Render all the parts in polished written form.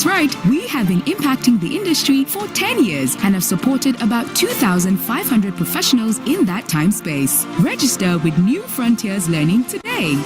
That's right, we have been impacting the industry for 10 years and have supported about 2,500 professionals in that time space. Register with New Frontiers Learning today.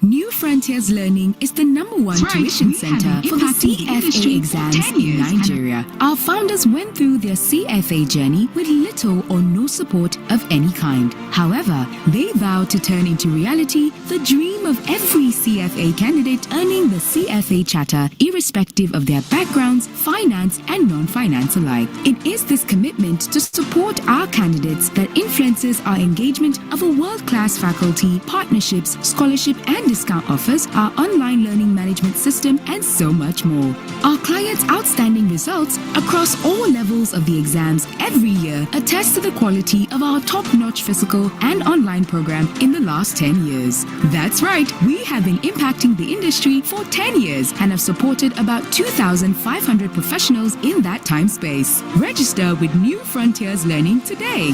New Frontiers Learning is the #1 tuition center for the CFA exams in Nigeria. Our founders went through their CFA journey with little or no support of any kind. However, they vowed to turn into reality the dream of every CFA candidate earning the CFA charter, irrespective of their backgrounds, finance and non-finance alike. It is this commitment to support our candidates that influences our engagement of a world-class faculty, partnerships, scholarship and discount offers, our online learning management system, and so much more. Our clients' outstanding results across all levels of the exams every year attest to the quality of our top-notch physical and online program in the last 10 years. That's right, we have been impacting the industry for 10 years and have supported about 2,500 professionals in that time space. Register with New Frontiers Learning today.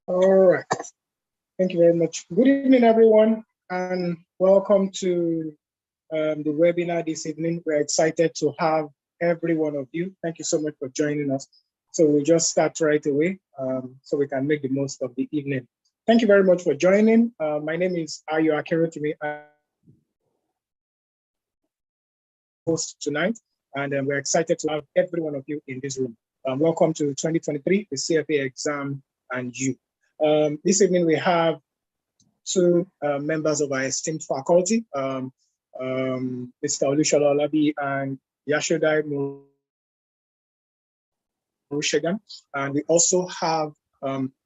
All right. Thank you very much. Good evening, everyone, and welcome to the webinar this evening. We're excited to have every one of you. Thank you so much for joining us. So we'll just start right away so we can make the most of the evening. Thank you very much for joining. My name is Ayo Akerotimi. I'm host tonight, and we're excited to have every one of you in this room. Welcome to 2023, the CFA Exam and You. This evening we have two members of our esteemed faculty, Mr. Olushola Olabi and Yashodai Murushegan. And we also have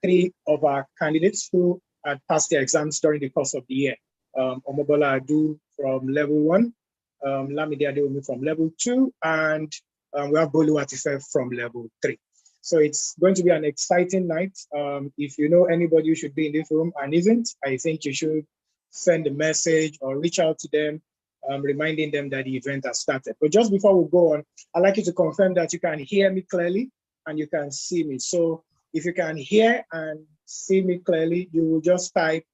three of our candidates who had passed their exams during the course of the year. Omobola Adu from level 1, Lamidi Adeomi from level 2, and we have Bolu Atife from level 3. So it's going to be an exciting night. If you know anybody who should be in this room and isn't, I think you should send a message or reach out to them, reminding them that the event has started. But just before we go on, I'd like you to confirm that you can hear me clearly and you can see me. So if you can hear and see me clearly, you will just type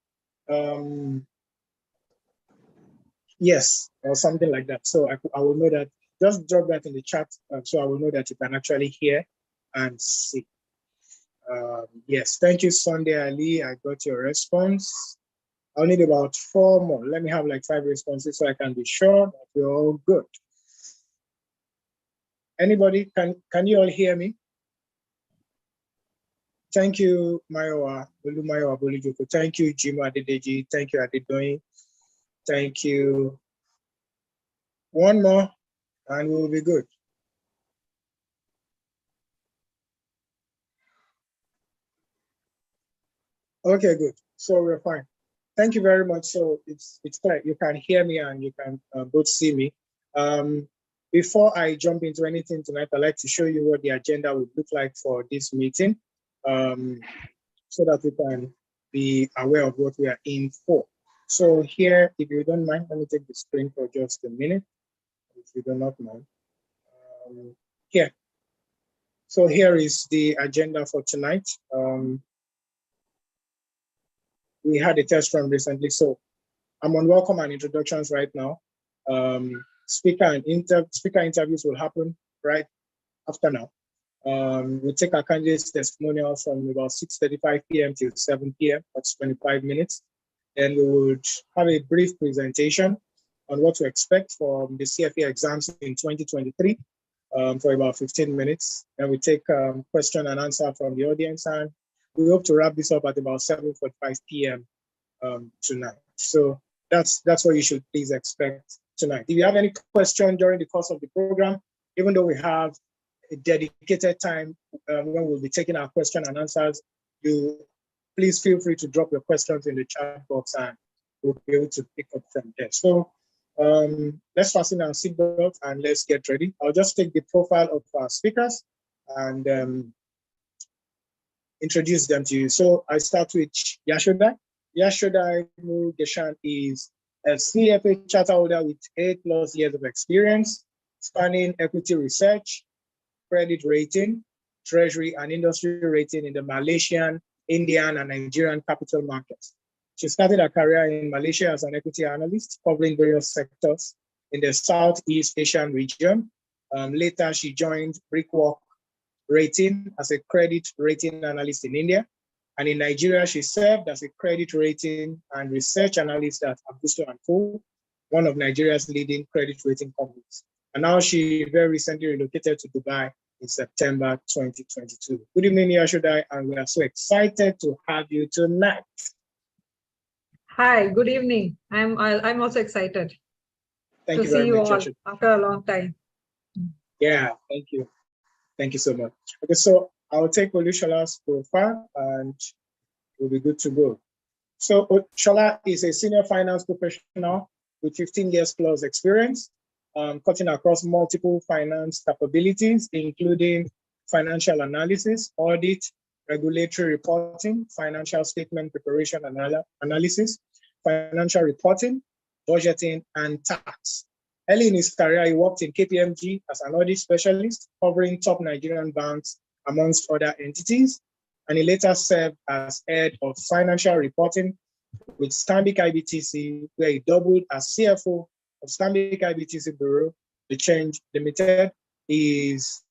yes or something like that. So I will know that. Just drop that in the chat so I will know that you can actually hear and see. Yes, thank you, Sunday Ali. I got your response. I'll need about 4 more. Let me have like 5 responses so I can be sure that we're all good. Anybody, can you all hear me? Thank you, Mayowa, Mayowa Bolijuku. Thank you, Jima Adedeji. Thank you, Adedoyin. Thank you. 1 more, and we'll be good. Okay, good. So we're fine. Thank you very much. So it's clear. You can hear me and you can both see me. Before I jump into anything tonight, I'd like to show you what the agenda would look like for this meeting, so that we can be aware of what we are in for. So here, if you don't mind, let me take the screen for just a minute, if you do not mind. Here. So here is the agenda for tonight. We had a test run recently, so I'm on welcome and introductions right now. Speaker interviews will happen right after now. We'll take our candidates' testimonials from about 6:35 p.m. till 7 p.m. That's 25 minutes. Then we would have a brief presentation on what to expect from the CFA exams in 2023 for about 15 minutes. And we take question and answer from the audience, and we hope to wrap this up at about 7:45 p.m. Tonight. So that's what you should please expect tonight. If you have any question during the course of the program, even though we have a dedicated time when we'll be taking our question and answers, you please feel free to drop your questions in the chat box and we'll be able to pick up from there. So let's fasten our seatbelt and let's get ready. I'll just take the profile of our speakers and introduce them to you. So I start with Yashodai. Yashodai Murugeshan is a CFA charter holder with 8+ years of experience, spanning equity research, credit rating, treasury, and industry rating in the Malaysian, Indian and Nigerian capital markets. She started her career in Malaysia as an equity analyst, covering various sectors in the Southeast Asian region. Later, she joined Brickwork Rating as a credit rating analyst in India. And in Nigeria, she served as a credit rating and research analyst at Augusto & Co., one of Nigeria's leading credit rating companies. And now she very recently relocated to Dubai in September 2022. Good evening, Yashudai, and we are so excited to have you tonight. Hi, good evening. I'm also excited Thank to you very see you much, all Yashudai. after a long time. Yeah, thank you. Thank you so much. Okay, so I'll take Olushola's profile and we'll be good to go. So Shola is a senior finance professional with 15 years plus experience, cutting across multiple finance capabilities, including financial analysis, audit, regulatory reporting, financial statement preparation analysis, financial reporting, budgeting, and tax. Early in his career, he worked in KPMG as an audit specialist, covering top Nigerian banks, amongst other entities. And he later served as head of financial reporting with Stanbic IBTC, where he doubled as CFO of Stanbic IBTC Bureau, The Change Limited. He is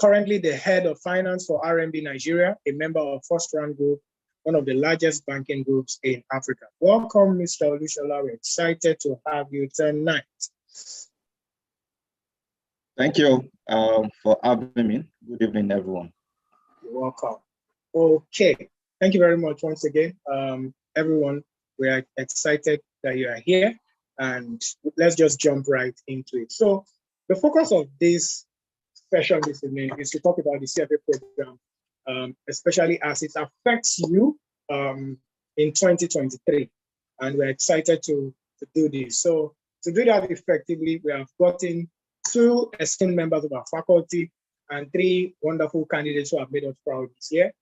currently the head of finance for RMB Nigeria, a member of First Round Group, one of the largest banking groups in Africa. Welcome, Mr. Olushola. We're excited to have you tonight. Thank you for having me. Good evening, everyone. You're welcome. Okay, thank you very much once again. Everyone, we are excited that you are here, and let's just jump right into it. So the focus of this session this evening is to talk about the CFA program, especially as it affects you in 2023. And we're excited to do this. So to do that effectively, we have gotten 2 esteemed members of our faculty and 3 wonderful candidates who have made us proud this year.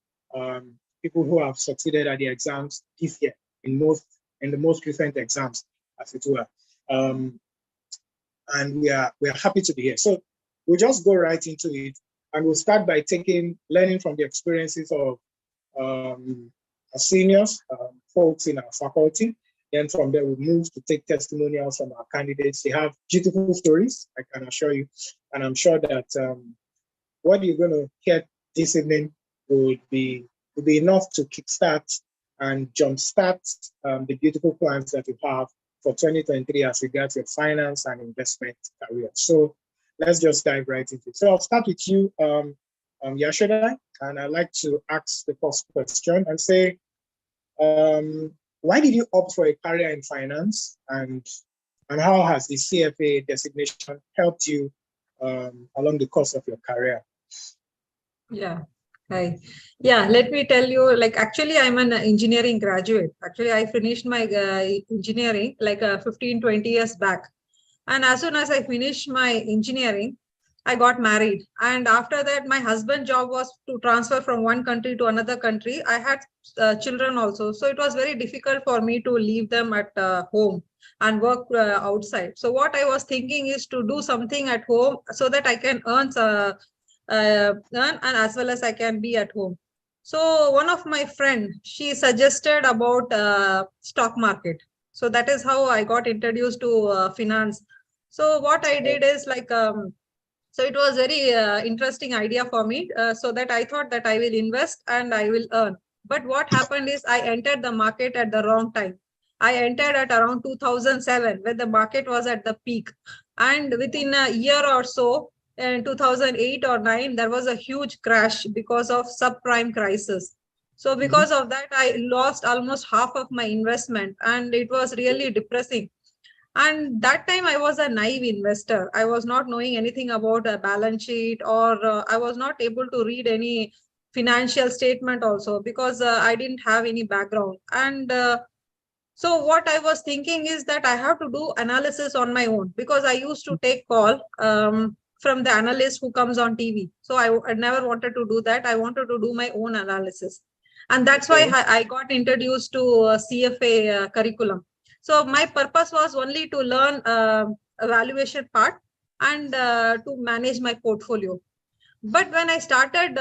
People who have succeeded at the exams this year in the most recent exams, as it were. And we are happy to be here. So we'll just go right into it, and we'll start by learning from the experiences of our seniors, folks in our faculty. Then from there, we'll move to take testimonials from our candidates. They have beautiful stories, I can assure you. And I'm sure that what you're going to hear this evening will be enough to kickstart and jumpstart the beautiful plans that you have for 2023 as regards your finance and investment career. So let's just dive right into it. So I'll start with you, Yashudai, and I'd like to ask the first question and say, why did you opt for a career in finance, and how has the CFA designation helped you along the course of your career? Yeah. Hi. Yeah, let me tell you, like, actually, I'm an engineering graduate. Actually, I finished my engineering like 15, 20 years back. And as soon as I finished my engineering, I got married. And after that, my husband's job was to transfer from one country to another country. I had children also. So it was very difficult for me to leave them at home and work outside. So what I was thinking is to do something at home so that I can earn and as well as I can be at home. So one of my friend, she suggested about stock market. So that is how I got introduced to finance. So what I did is like, so it was very interesting idea for me. So that I thought that I will invest and I will earn. But what happened is I entered the market at the wrong time. I entered at around 2007 when the market was at the peak. And within a year or so, in 2008 or 9, there was a huge crash because of subprime crisis. So because of that, I lost almost half of my investment, and it was really depressing. And that time I was a naive investor. I was not knowing anything about a balance sheet, or I was not able to read any financial statement also because I didn't have any background. And so what I was thinking is that I have to do analysis on my own, because I used to take call from the analyst who comes on TV. So I never wanted to do that. I wanted to do my own analysis. And that's why I got introduced to CFA curriculum. So my purpose was only to learn evaluation part and to manage my portfolio. But when I started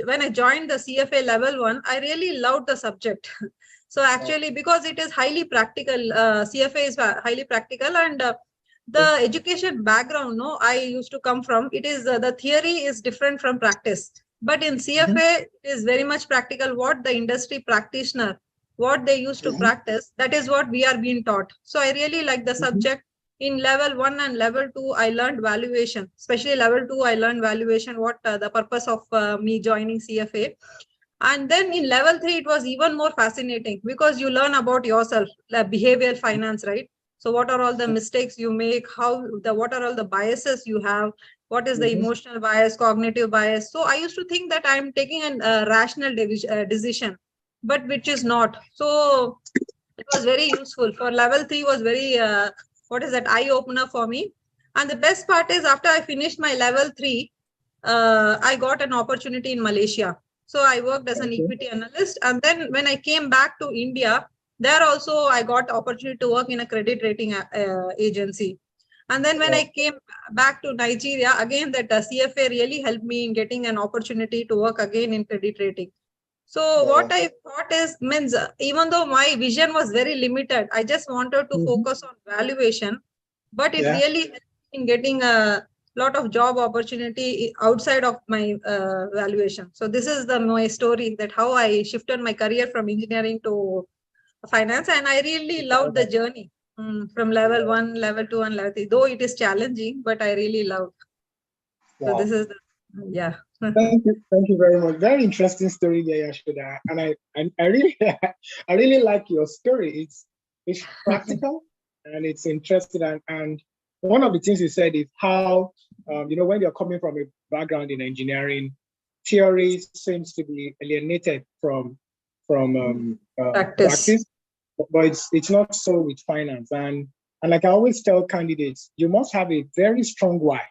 when I joined the CFA level 1, I really loved the subject. So actually, because it is highly practical, CFA is highly practical, and the education background, no, I used to come from, it is the theory is different from practice. But in CFA, it is very much practical. What the industry practitioner, what they used to practice, that is what we are being taught. So I really like the subject. In level 1 and level 2, I learned valuation, especially level 2, I learned valuation, what the purpose of me joining CFA. And then in level 3, it was even more fascinating because you learn about yourself, like behavioral finance, right? So what are all the mistakes you make? What are all the biases you have? What is the emotional bias, cognitive bias? So I used to think that I'm taking a rational decision, but which is not. So it was very useful. For level 3 was very, eye opener for me. And the best part is after I finished my level 3, I got an opportunity in Malaysia. So I worked as an equity analyst. And then when I came back to India, there also I got opportunity to work in a credit rating agency. And then when I came back to Nigeria, again, that CFA really helped me in getting an opportunity to work again in credit rating. So what I thought is, means even though my vision was very limited, I just wanted to focus on valuation, but it really helped in getting a lot of job opportunity outside of my valuation. So this is my story, that how I shifted my career from engineering to finance, and I really loved the journey from level 1, level 2, and level 3. Though it is challenging, but I really loved. So this is Thank you very much. Very interesting story there, Yashoda. And I really I really like your story. It's practical and it's interesting. And one of the things you said is how when you're coming from a background in engineering, theory seems to be alienated from practice. But it's not so with finance. And like I always tell candidates, you must have a very strong why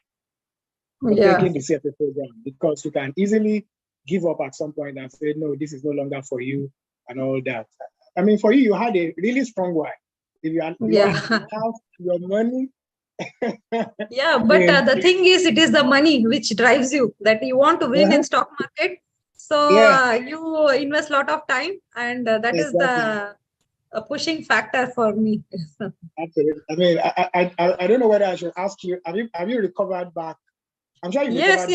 taking the CFA program, because you can easily give up at some point and say, no, this is no longer for you and all that. I mean, for you had a really strong why. If you have your money. Yeah, but the thing is, it is the money which drives you, that you want to win in stock market. So you invest a lot of time, and that is the pushing factor for me. Absolutely. I mean, I don't know whether I should ask you, have you recovered back? I'm sure you yes.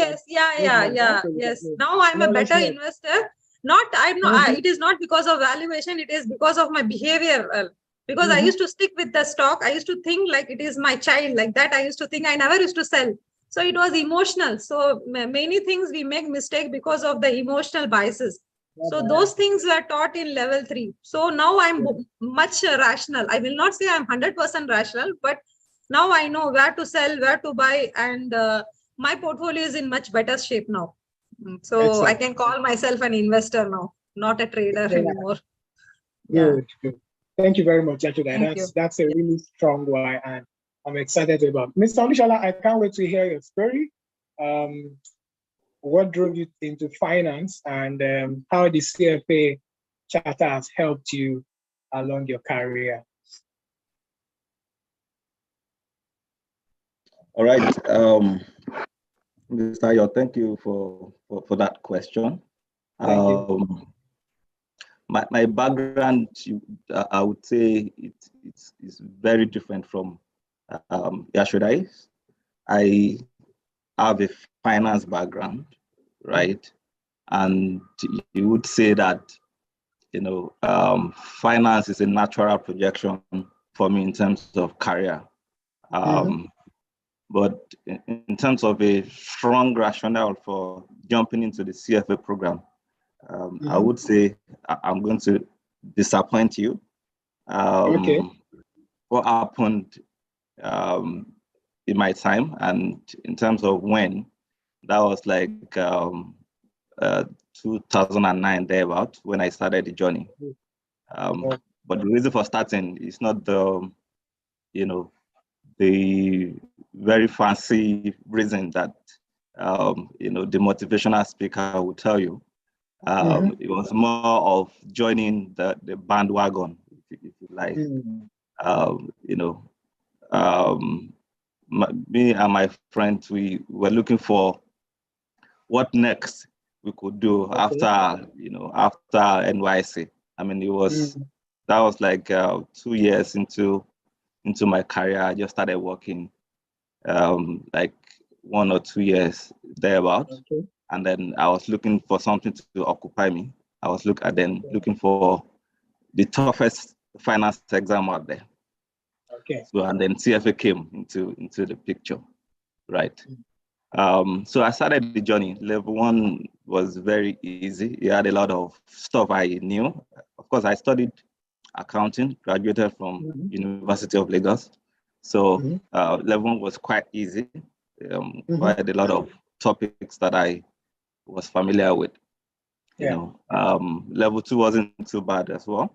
Now I'm a better investor. It is not because of valuation, it is because of my behavior. Because I used to stick with the stock. I used to think like it is my child, like that. I used to think, I never used to sell. So it was emotional. So many things we make mistake because of the emotional biases. So those things were taught in level 3. So now I'm much rational. I will not say I'm 100% rational, but now I know where to sell, where to buy, and my portfolio is in much better shape now. So excellent. I can call myself an investor now, not a trader anymore. Good. Thank you very much, Yashoda. That's a really strong why, and I'm excited about. Mr. Olushola, I can't wait to hear your story. What drove you into finance, and how the CFA charter has helped you along your career? All right. Mr. Ayo, thank you for that question. Thank you. My background, I would say it's very different from Yashoda's. I have a finance background, right? And you would say that, finance is a natural projection for me in terms of career. But in terms of a strong rationale for jumping into the CFA program, I would say I'm going to disappoint you. What happened in my time, and in terms of when, that was like 2009 thereabout when I started the journey. But the reason for starting is not the very fancy reason that the motivational speaker will tell you. It was more of joining the bandwagon, if you like. Me and my friends, we were looking for what next we could do Okay. after, after NYC. I mean, that was like 2 years into my career. I just started working like 1 or 2 years thereabout. Okay. And then I was looking for something to occupy me. I was looking for the toughest finance exam out there. Okay. So, and then CFA came into the picture, right? So I started the journey. Level 1 was very easy. It had a lot of stuff I knew. Of course, I studied accounting, graduated from University of Lagos. So level 1 was quite easy. Quite a lot of topics that I was familiar with. Level 2 wasn't too bad as well.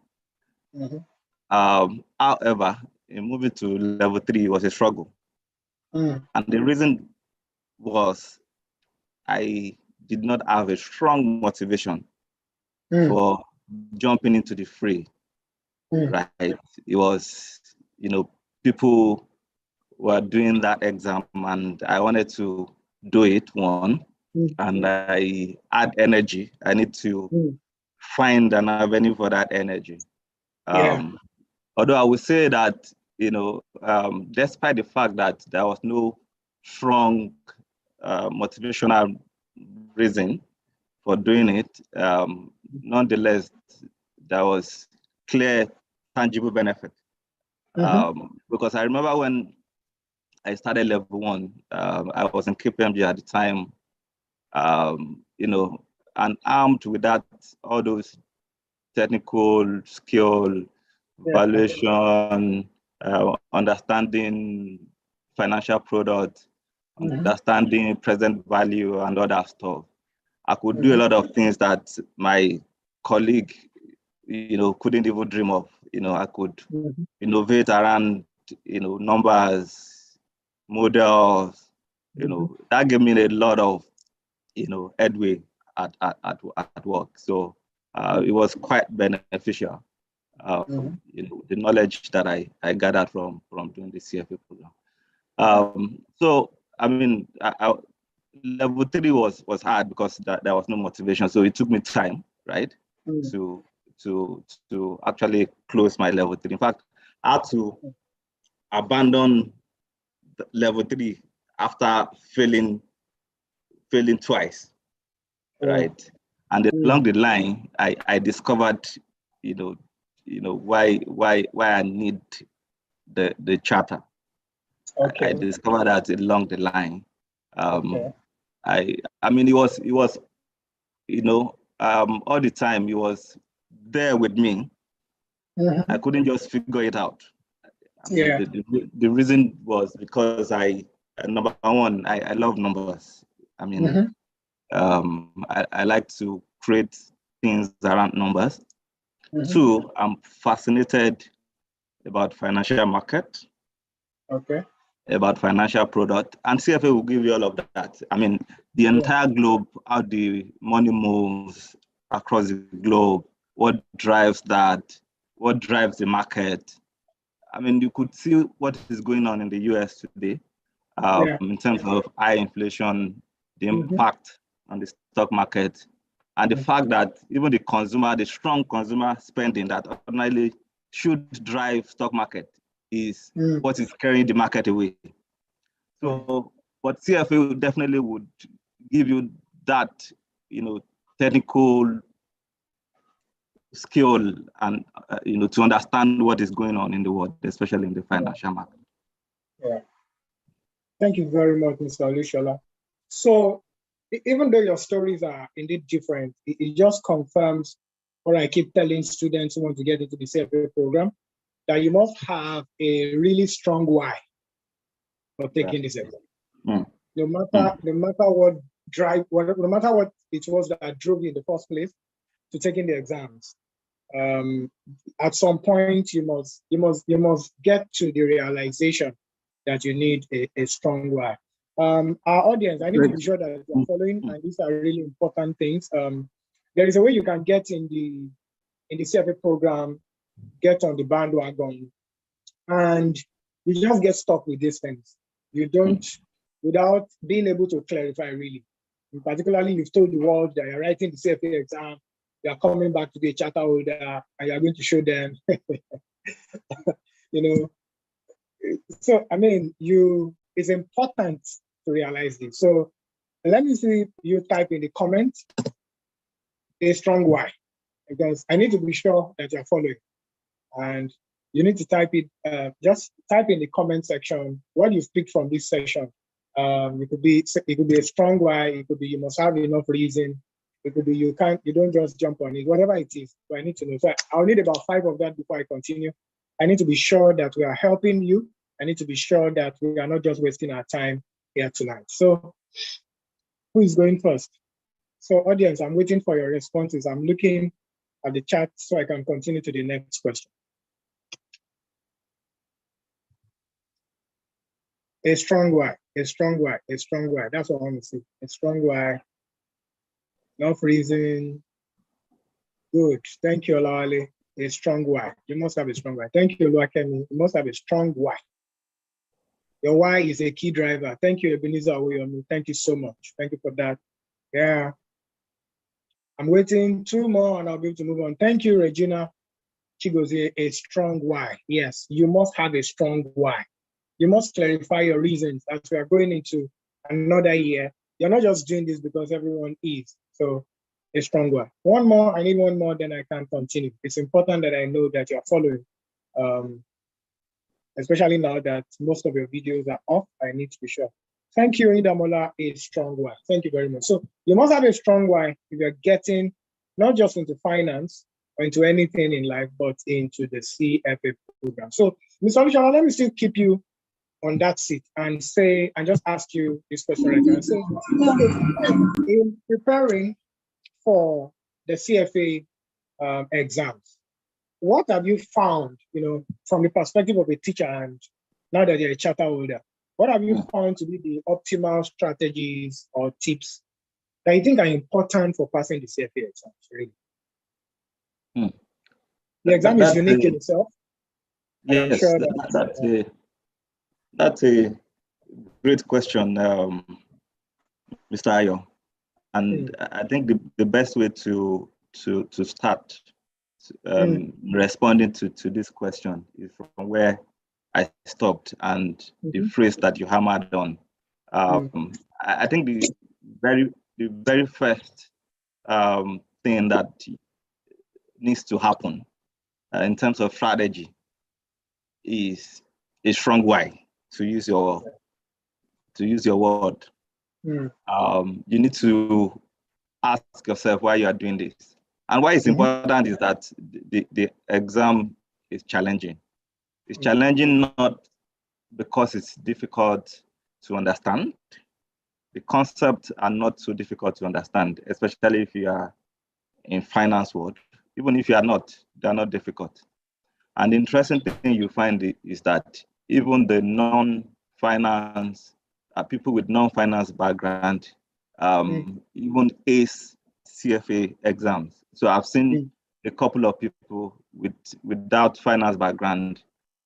However, in moving to level 3 was a struggle. And the reason was I did not have a strong motivation for jumping into the fray, right? It was, people were doing that exam and I wanted to do it, one, and I had energy. I need to find an avenue for that energy. Although I would say that, despite the fact that there was no strong motivational reason for doing it, nonetheless, there was clear, tangible benefit. Because I remember when I started level 1, I was in KPMG at the time, and armed with that, all those technical skill, valuation, understanding financial products, understanding present value and other stuff. I could do a lot of things that my colleague, couldn't even dream of. I could innovate around, numbers, models, that gave me a lot of, headway at work. So it was quite beneficial. The knowledge that I gathered from doing the CFA program. So I mean, level 3 was hard because there was no motivation. So it took me time, right, to actually close my level 3. In fact, I had to abandon level 3 after failing twice, right? And along the line, I discovered, why I need the charter. I discovered that along the line. I mean, it was all the time. It was there with me. I couldn't just figure it out. The reason was because number one, I love numbers. I mean, I like to create things around numbers. 2, I'm fascinated about financial market. About financial product, and CFA will give you all of that. I mean, the entire globe, how the money moves across the globe, what drives that, what drives the market. I mean, you could see what is going on in the US today in terms of high inflation, the impact on the stock market, and the fact that even the strong consumer spending that ordinarily should drive stock market is what is carrying the market away. So, but CFA definitely would give you that, technical skill and, to understand what is going on in the world, especially in the financial market. Thank you very much, Mr. Olushola. So, even though your stories are indeed different, it just confirms what I keep telling students who want to get into the CFA program, that you must have a really strong why for taking this exam. No matter what no matter what it was that drove you in the first place to taking the exams, at some point you must get to the realization that you need a strong why. Our audience, I need to be sure that you're following, and these are really important things. There is a way you can get in the CFA program, get on the bandwagon, and you just get stuck with these things. You don't, without being able to clarify really. particularly you've told the world that you're writing the CFA exam, you are coming back to be a charter holder, and you're going to show them, you know. So, I mean, it's important to realize this. So let me see you type in the comment a strong why, because I need to be sure that you're following. And you need to type it, just type in the comment section what you've picked from this session. It could be a strong why, it could be you must have enough reason, it could be you don't just jump on it, whatever it is. But I need to know. So I'll need about 5 of that before I continue. I need to be sure that we are helping you. I need to be sure that we are not just wasting our time here tonight. So who is going first? So audience, I'm waiting for your responses. I'm looking at the chat so I can continue to the next question. A strong why, a strong why, a strong why. That's what I want to see. A strong why. Enough reason. Good. Thank you, Olawale. A strong why. You must have a strong why. Thank you, Oluwakemi. You must have a strong why. Your why is a key driver. Thank you, Ebenezer Awoyomi. Thank you so much. Thank you for that. Yeah. I'm waiting 2 more and I'll be able to move on. Thank you, Regina. Chigozie, a strong why. Yes, you must have a strong why. You must clarify your reasons as we are going into another year. You're not just doing this because everyone is. So a strong why. One more, I need one more, then I can continue. It's important that I know that you're following. Especially now that most of your videos are off, I need to be sure. Thank you, Idamola, a strong why. Thank you very much. So you must have a strong why if you're getting not just into finance or into anything in life, but into the CFA program. So, Ms. Olusola, let me still keep you on that seat and just ask you this question right now. So, in preparing for the CFA exams, what have you found, from the perspective of a teacher and now that you're a charter holder, what have you found to be the optimal strategies or tips that you think are important for passing the CFA exams, really? The exam is unique in itself. Yes, I'm sure that's a great question, Mr. Ayo. And I think the best way to start responding to this question is from where I stopped and the phrase that you hammered on. I think the very first thing that needs to happen in terms of strategy is a strong why, to use your word. You need to ask yourself why you are doing this. And why it's important is that the exam is challenging. It's challenging not because it's difficult to understand. The concepts are not so difficult to understand, especially if you are in finance world. Even if you are not, they're not difficult. And the interesting thing you find is that even the non-finance, people with non-finance background, even ace CFA exams. So I've seen a couple of people without finance background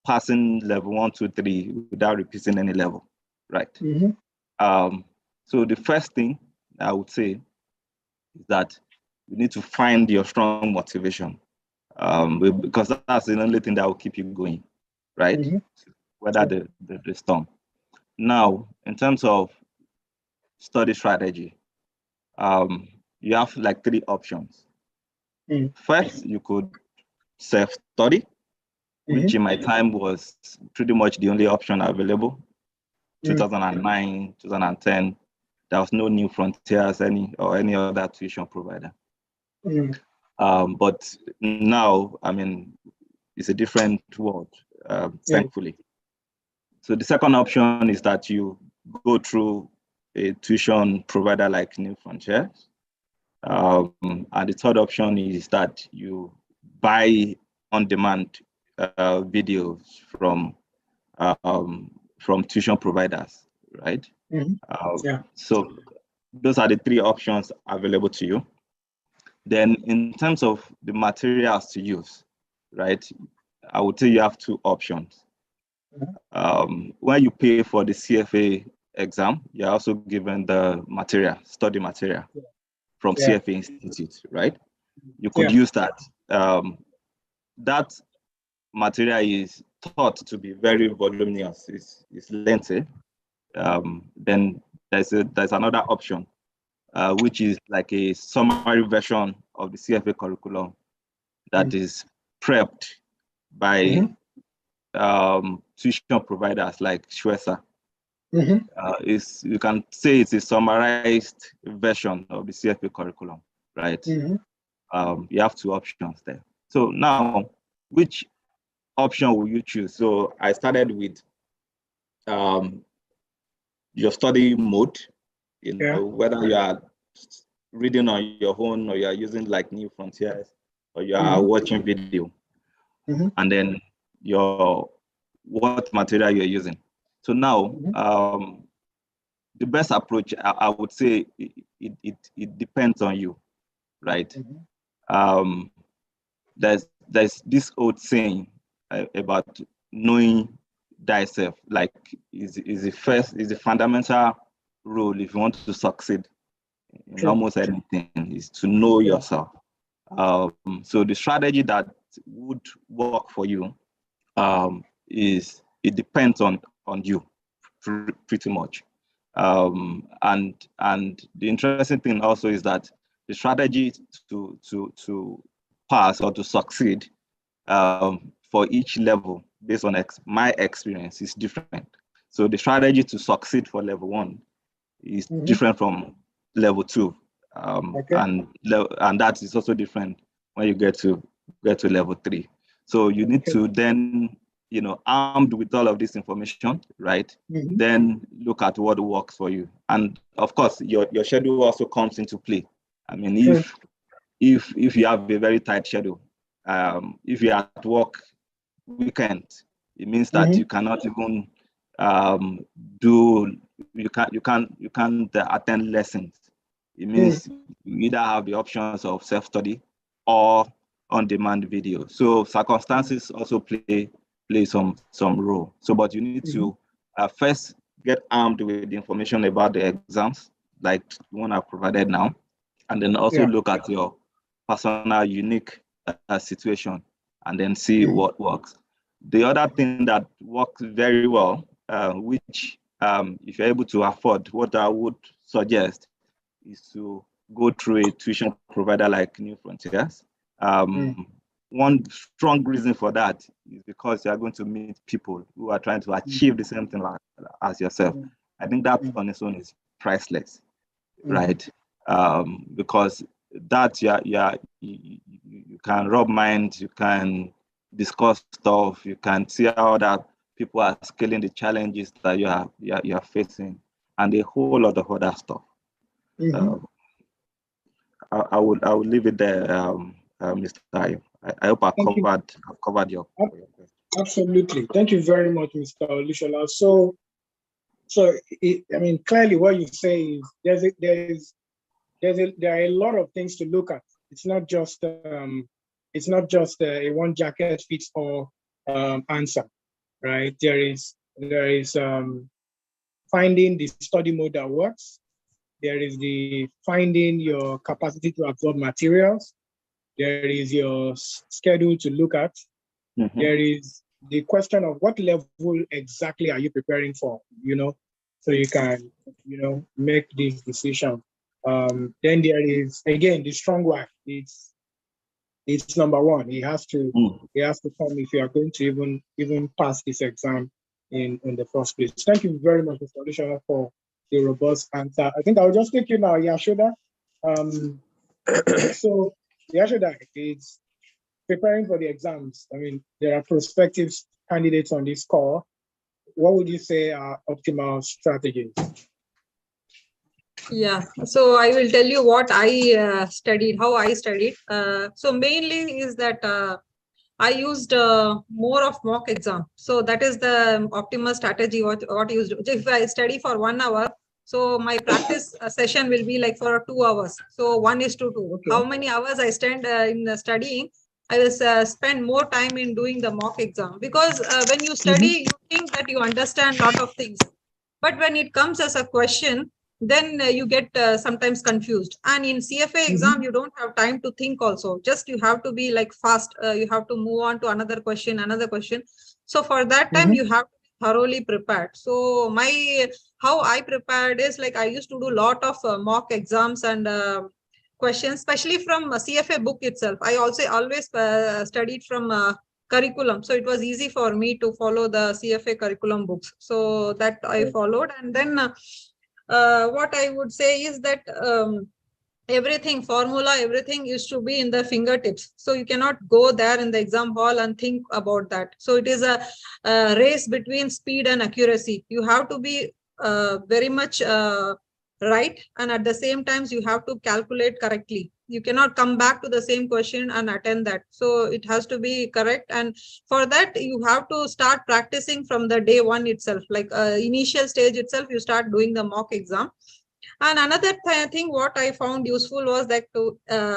passing level 1, 2, 3 without repeating any level, right? So the first thing I would say is that you need to find your strong motivation, because that's the only thing that will keep you going, right? Weather the storm. Now, in terms of study strategy, you have like 3 options. First, you could self-study, which in my time was pretty much the only option available. 2009, 2010, there was no New Frontiers or any other tuition provider. But now, I mean, it's a different world, thankfully. So the second option is that you go through a tuition provider like New Frontiers. And the third option is that you buy on-demand videos from tuition providers, right? So those are the 3 options available to you. Then in terms of the materials to use, right, I would say you have 2 options. When you pay for the CFA exam, you're also given the material, study material from Yeah. CFA Institute, right? You could use that. That material is thought to be very voluminous, it's lengthy. Then there's another option, which is like a summary version of the CFA curriculum that is prepped by tuition providers like Schweizer. You can say it's a summarized version of the CFA curriculum, right? You have two options there. So now, which option will you choose? So I started with your study mode, you know, whether you are reading on your own or you are using like New Frontiers or you are watching video, and then what material you're using. So now, the best approach, I would say, it depends on you, right? There's this old saying about knowing thyself, like is the fundamental rule if you want to succeed in almost anything, is to know yourself. So the strategy that would work for you is it depends on you pretty much. And the interesting thing also is that the strategy to pass or to succeed for each level based on my experience is different. So the strategy to succeed for level 1 is different from level 2, and that is also different when you get to level 3. So you need to then, you know, armed with all of this information, right? Then look at what works for you. And of course, your schedule also comes into play. I mean, if you have a very tight schedule, if you're at work weekend, it means that you cannot even you can't attend lessons. It means you either have the options of self-study or on-demand video. So circumstances also play some role. So, but you need to first get armed with the information about the exams, like the one I've provided now, and then also look at your personal unique situation, and then see what works. The other thing that works very well, which if you're able to afford, what I would suggest is to go through a tuition provider like New Frontiers. One strong reason for that is because you are going to meet people who are trying to achieve the same thing as yourself. I think that on its own is priceless, right? Because that you can rub minds, you can discuss stuff, you can see how that people are scaling the challenges that you are facing, and a whole lot of other stuff. I would leave it there, Mr. Ayo. I hope I've covered your question. Absolutely. Thank you very much, Mr. Olushola. So I mean, clearly what you say is there are a lot of things to look at. It's not just a one jacket fits all answer, right? There is finding the study mode that works. There is the finding your capacity to absorb materials. There is your schedule to look at. There is the question of what level exactly are you preparing for, you know, so you can, you know, make this decision. Then there is, again, the strong wife. It's number one. He has to come if you are going to even pass this exam in the first place. Thank you very much, Mr. Olushola, for the robust answer. I think I'll just take you now, Yashoda. So Yashoda is preparing for the exams. I mean, there are prospective candidates on this call. What would you say are optimal strategies? Yeah, so I will tell you what I studied, how I studied. So mainly is that I used more of mock exam. So that is the optimal strategy what I used. If I study for 1 hour, so my practice session will be like for 2 hours. So 1:2. Okay. How many hours I spend in studying, I will spend more time in doing the mock exam. Because when you study, you think that you understand a lot of things. But when it comes as a question, then you get sometimes confused. And in CFA exam, you don't have time to think also. Just you have to be like fast. You have to move on to another question, another question. So for that time, you have to be thoroughly prepared. So how I prepared is like I used to do a lot of mock exams and questions, especially from CFA book itself. I also always studied from curriculum. So it was easy for me to follow the CFA curriculum books. So that I followed. And then what I would say is that everything, formula, everything used to be in the fingertips. So you cannot go there in the exam hall and think about that. So it is a race between speed and accuracy. You have to be very much right, and at the same times you have to calculate correctly. You cannot come back to the same question and attend that. So it has to be correct, and for that you have to start practicing from the day one itself, like initial stage itself you start doing the mock exam. And another thing what I found useful was that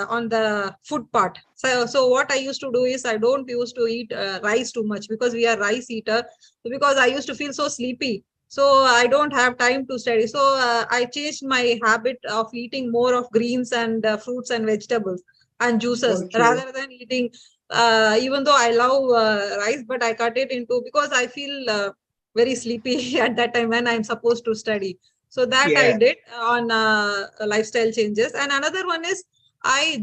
on the food part. So what I used to do is I don't used to eat rice too much, because we are rice eater, because I used to feel so sleepy. So I don't have time to study. So I changed my habit of eating more of greens and fruits and vegetables and juices, rather than eating, even though I love rice, but I cut it into, because I feel very sleepy at that time when I'm supposed to study. So that I did on lifestyle changes. And another one is I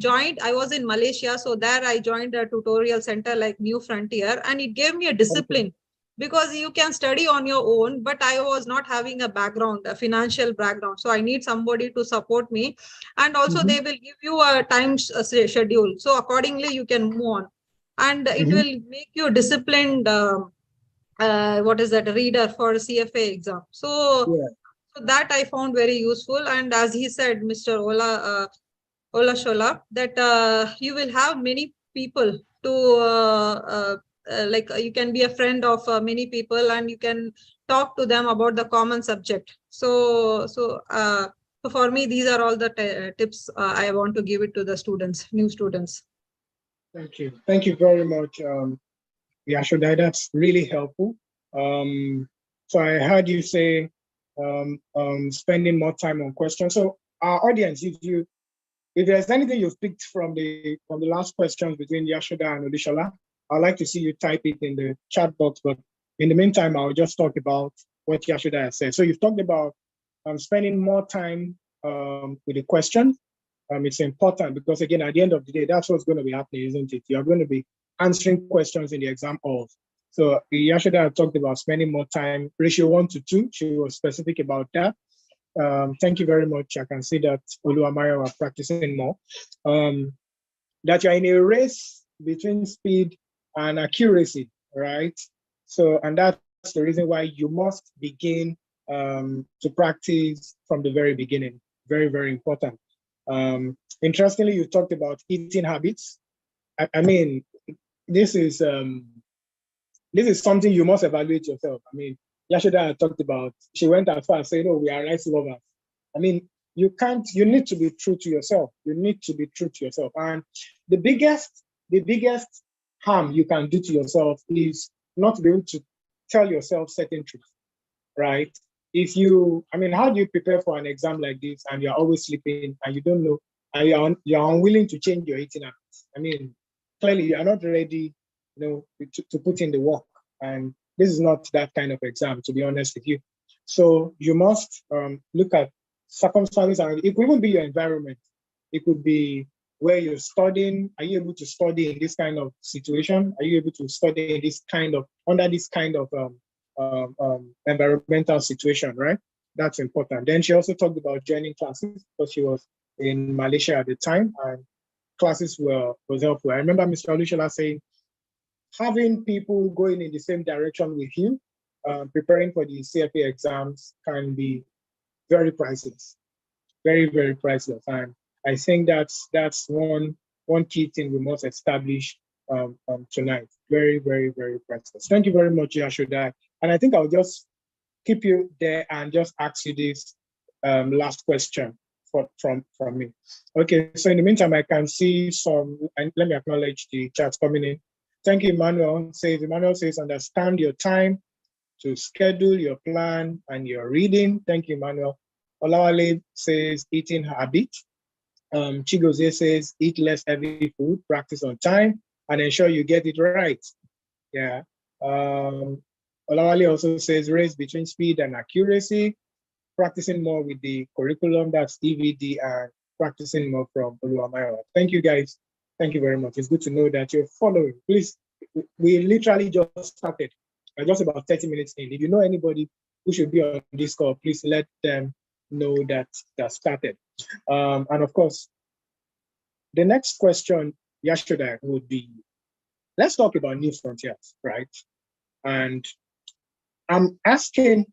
was in Malaysia. So there I joined a tutorial center like New Frontier, and it gave me a discipline, because you can study on your own, but I was not having a background, a financial background. So I need somebody to support me. And also they will give you a time schedule. So accordingly you can move on, and it will make you disciplined, reader for CFA exam. So that I found very useful. And as he said, Mr. Ola Shola, that you will have many people to you can be a friend of many people, and you can talk to them about the common subject. So for me, these are all the tips I want to give it to the students, new students. Thank you very much. Yashoda, that's really helpful. So I heard you say spending more time on questions. So our audience, if there's anything you've picked from the last questions between Yashoda and Odishola, I'd like to see you type it in the chat box. But in the meantime, I'll just talk about what Yashoda has said. So you've talked about spending more time with the questions. It's important because, again, at the end of the day, that's what's going to be happening, isn't it? You're going to be answering questions in the exam halls. So Yashoda talked about spending more time, ratio 1:2. She was specific about that. Thank you very much. I can see that Oluwamaya are practicing more. That you're in a race between speed and accuracy, right? So, and that's the reason why you must begin to practice from the very beginning. Very, very important. Interestingly, you talked about eating habits. I mean, this is something you must evaluate yourself. I mean, Yashoda talked about, she went as far as saying, oh, we are rice lovers. I mean, you need to be true to yourself. You need to be true to yourself. And the biggest harm you can do to yourself is not to be able to tell yourself certain truths, right? How do you prepare for an exam like this and you're always sleeping and you don't know, and you're unwilling to change your eating habits? I mean, clearly you're not ready, to put in the work. And this is not that kind of exam, to be honest with you. So you must look at circumstances, and it could even be your environment. It could be where you're studying. Are you able to study in this kind of situation? Are you able to study in under this kind of environmental situation, right? That's important. Then she also talked about joining classes because she was in Malaysia at the time, and classes was helpful. I remember Mr. Olushola saying, having people going in the same direction with you, preparing for the CFA exams can be very priceless, very, very priceless. And I think that's one key thing we must establish tonight. Very, very, very priceless. Thank you very much, Yashoda. And I think I'll just keep you there and just ask you this last question from me. Okay, so in the meantime, I can see some, and let me acknowledge the chat coming in. Thank you, Emmanuel says, understand your time to schedule your plan and your reading. Thank you, Manuel. Olawale says eating habit. Chigozie says eat less heavy food, practice on time, and ensure you get it right. Yeah. Olawale also says race between speed and accuracy, practicing more with the curriculum, that's EVD, and practicing more from Oluwamayo. Thank you, guys. Thank you very much. It's good to know that you're following. Please, we literally just started, just about 30 minutes in. If you know anybody who should be on this call, please let them know that started. And of course, the next question, Yashoda, would be, let's talk about new frontiers, right? And I'm asking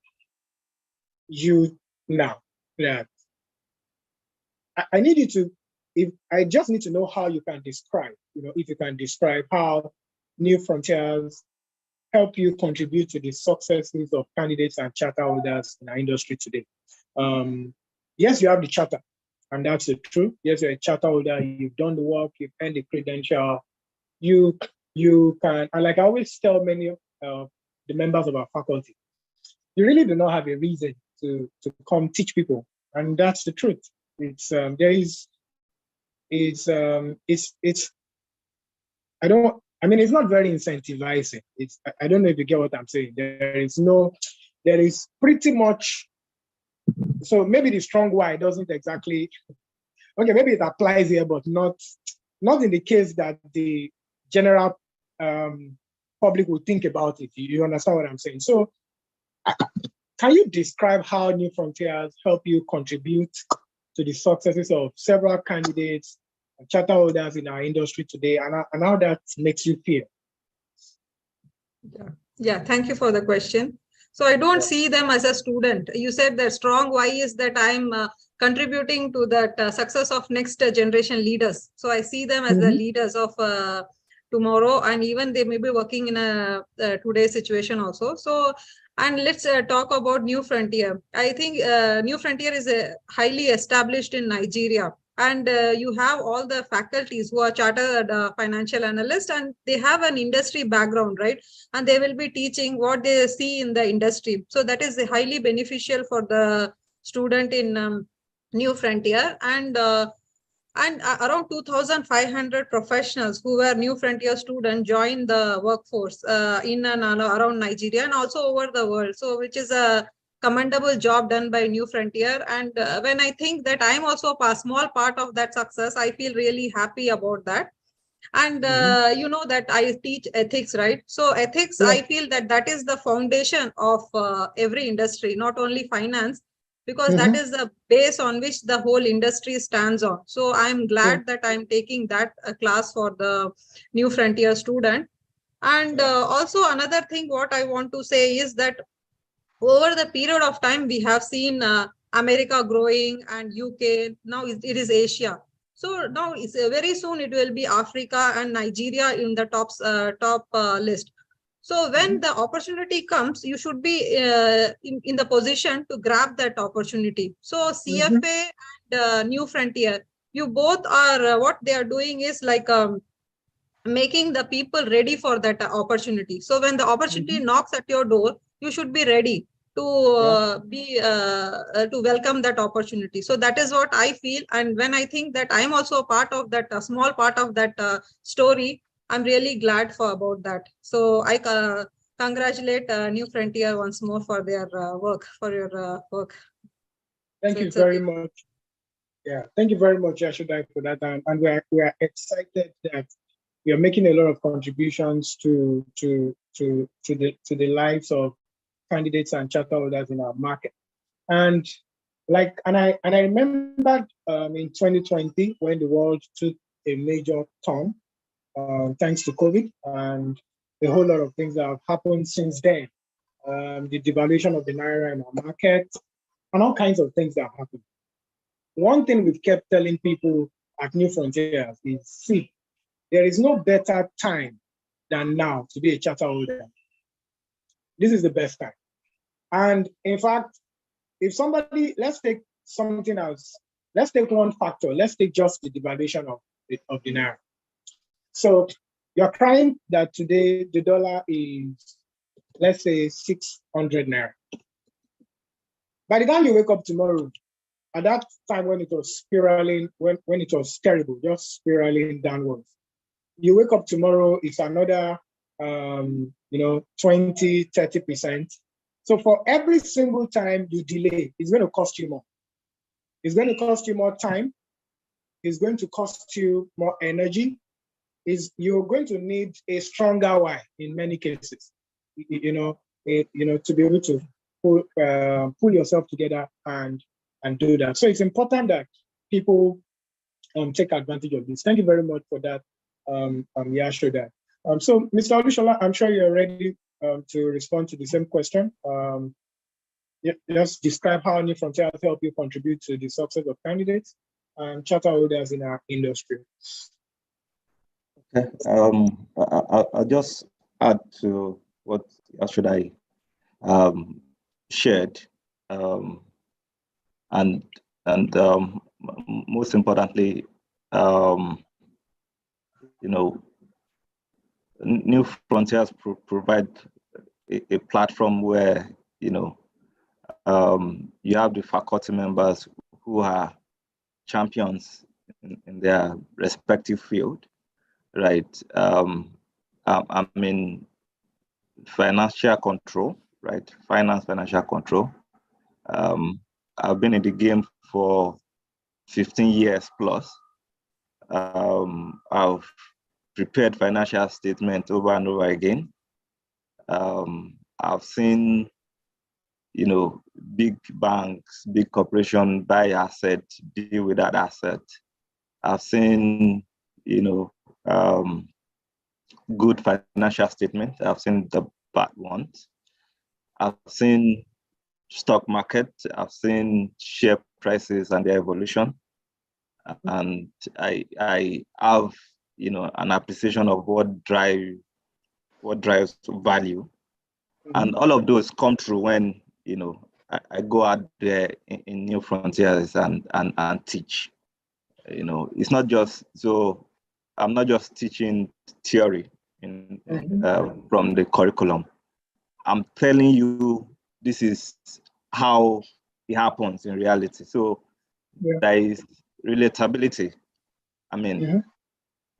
you now that I need you to, I just need to know how you can describe, if you can describe how new frontiers help you contribute to the successes of candidates and charter holders in our industry today. Yes, you have the charter, and that's the truth. Yes, you're a charter holder, you've done the work, you've earned the credential, you can, and like I always tell many of the members of our faculty, you really do not have a reason to come teach people, and that's the truth. It's it's not very incentivizing. I don't know if you get what I'm saying. There is pretty much, so maybe the strong why doesn't exactly, okay, maybe it applies here, but not in the case that the general public will think about it. You understand what I'm saying? So can you describe how New Frontiers help you contribute to the successes of several candidates and charter holders in our industry today, and how that makes you feel? Yeah, thank you for the question. So I don't see them as a student. You said the strong why is that I'm contributing to that success of next generation leaders. So I see them as the leaders of tomorrow, and even they may be working in a today's situation also. So, and let's talk about New Frontier. I think New Frontier is highly established in Nigeria, and you have all the faculties who are chartered financial analysts, and they have an industry background, right? And they will be teaching what they see in the industry. So that is highly beneficial for the student in New Frontier. And around 2,500 professionals who were New Frontier students joined the workforce in and around Nigeria and also over the world. So which is a commendable job done by New Frontier. And when I think that I'm also a small part of that success, I feel really happy about that. And you know that I teach ethics, right? So ethics, I feel that is the foundation of every industry, not only finance, because that is the base on which the whole industry stands on. So I'm glad that I'm taking that class for the New Frontier student. And also another thing what I want to say is that over the period of time, we have seen America growing and UK, now it is Asia. So now it's very soon it will be Africa and Nigeria in the top list. So when the opportunity comes, you should be in the position to grab that opportunity. So CFA and New Frontier, you both are, what they are doing is like making the people ready for that opportunity. So when the opportunity knocks at your door, you should be ready to to welcome that opportunity. So that is what I feel. And when I think that I'm also a part of that, a small part of that story, I'm really glad about that. So I congratulate New Frontier once more for their work, for your work. Thank you very much. Yeah, thank you very much, Yashodai, for that. And we are excited that we are making a lot of contributions to the lives of candidates and charter holders in our market. And I remember in 2020 when the world took a major turn, thanks to COVID, and a whole lot of things that have happened since then. The devaluation of the naira in our market, and all kinds of things that have happened. One thing we've kept telling people at New Frontiers is, see, there is no better time than now to be a charter holder. This is the best time. And in fact, if somebody, let's take something else. Let's take one factor. Let's take just the devaluation of the naira. So you're crying that today the dollar is let's say 600 naira. By the time you wake up tomorrow, at that time when it was spiraling, when it was terrible, just spiraling downwards, you wake up tomorrow, it's another 20-30%. So for every single time you delay, it's going to cost you more. It's going to cost you more time. It's going to cost you more energy. You're going to need a stronger why in many cases, to be able to pull yourself together and do that. So it's important that people take advantage of this. Thank you very much for that, Yashoda. So Mr. Olushola, I'm sure you're ready to respond to the same question. Just describe how New Frontier help you contribute to the success of candidates and charter holders in our industry. Okay. I'll just add to what Yashoda shared, and most importantly, New Frontiers provide a platform where you have the faculty members who are champions in their respective field, right? I mean, financial control, right? Financial control. I've been in the game for 15 years plus. I've prepared financial statements over and over again. I've seen, big banks, big corporations buy asset, deal with that asset. I've seen, good financial statements. I've seen the bad ones. I've seen stock market. I've seen share prices and their evolution. And I have, an appreciation of what drives value. And all of those come through when, I go out there in New Frontiers and teach. It's not just, so I'm not just teaching theory from the curriculum. I'm telling you, this is how it happens in reality. So there is relatability. I mean,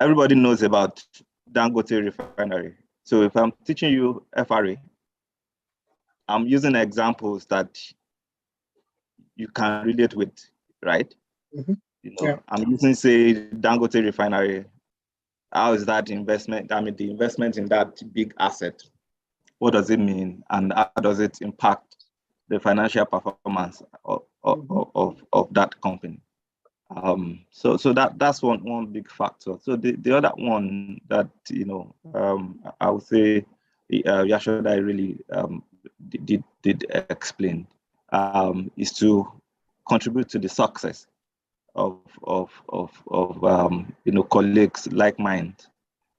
everybody knows about Dangote refinery. So if I'm teaching you FRA, I'm using examples that you can relate with, right? I'm using, say, Dangote refinery. How is that investment? I mean, the investment in that big asset. What does it mean, and how does it impact the financial performance of that company? So that's one big factor. So the other one that I would say Yashoda really did explain is to contribute to the success of colleagues like mine.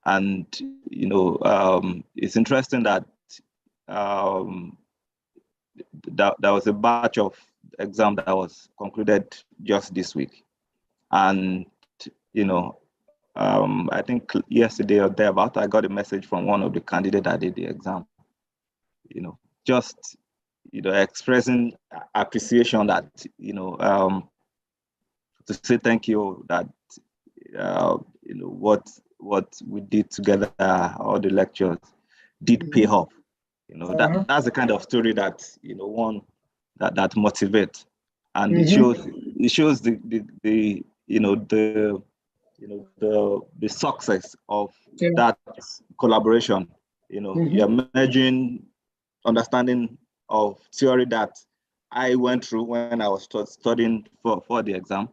And it's interesting that there was a batch of exam that was concluded just this week, and I think yesterday or thereabout, I got a message from one of the candidates that did the exam. Just expressing appreciation that to say thank you that what we did together, all the lectures did pay off. That's the kind of story that one that motivates, and it shows the success of that collaboration. You're merging understanding of theory that I went through when I was studying for the exam,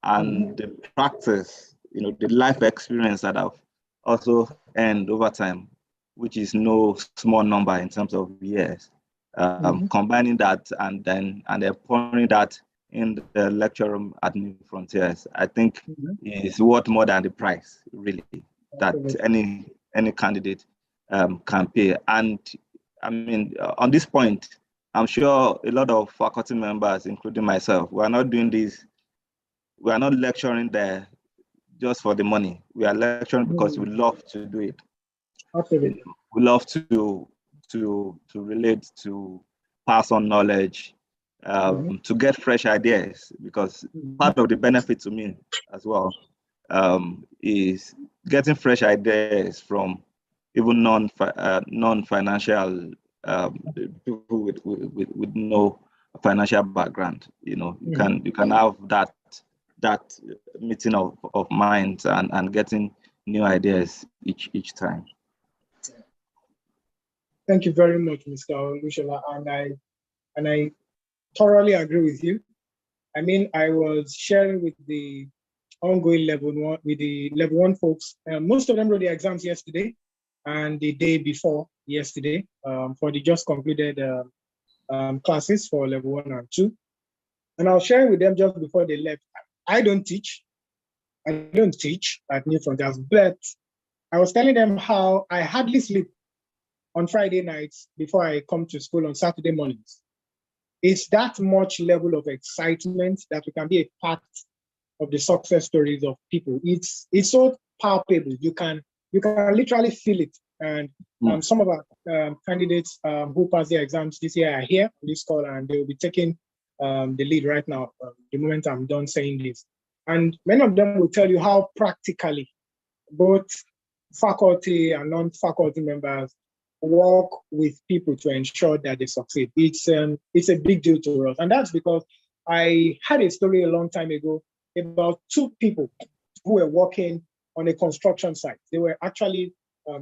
and the practice, the life experience that I've also earned over time, which is no small number in terms of years. Combining that and then pouring that in the lecture room at New Frontiers, I think is worth more than the price, really, that any candidate can pay. And I mean, on this point, I'm sure a lot of faculty members, including myself, we are not doing this. We are not lecturing there just for the money. We are lecturing because we love to do it. Absolutely. We love to to relate, to pass on knowledge, to get fresh ideas, because part of the benefit to me as well is getting fresh ideas from even non-financial people with no financial background. You know, you can have that meeting of minds and getting new ideas each time. Thank you very much, Mr. Olusola, and I thoroughly agree with you. I mean, I was sharing with the ongoing level one folks. Most of them wrote the exams yesterday and the day before yesterday for the just completed classes for level 1 and 2. And I was sharing with them just before they left. I don't teach at New Frontiers, but I was telling them how I hardly sleep on Friday nights before I come to school on Saturday mornings. It's that much level of excitement that we can be a part of the success stories of people. It's so palpable. You can literally feel it. And some of our candidates who passed their exams this year are here on this call, and they will be taking the lead right now, the moment I'm done saying this. And many of them will tell you how practically both faculty and non-faculty members work with people to ensure that they succeed. It's a big deal to us. And that's because I had a story a long time ago about 2 people who were working on a construction site. They were actually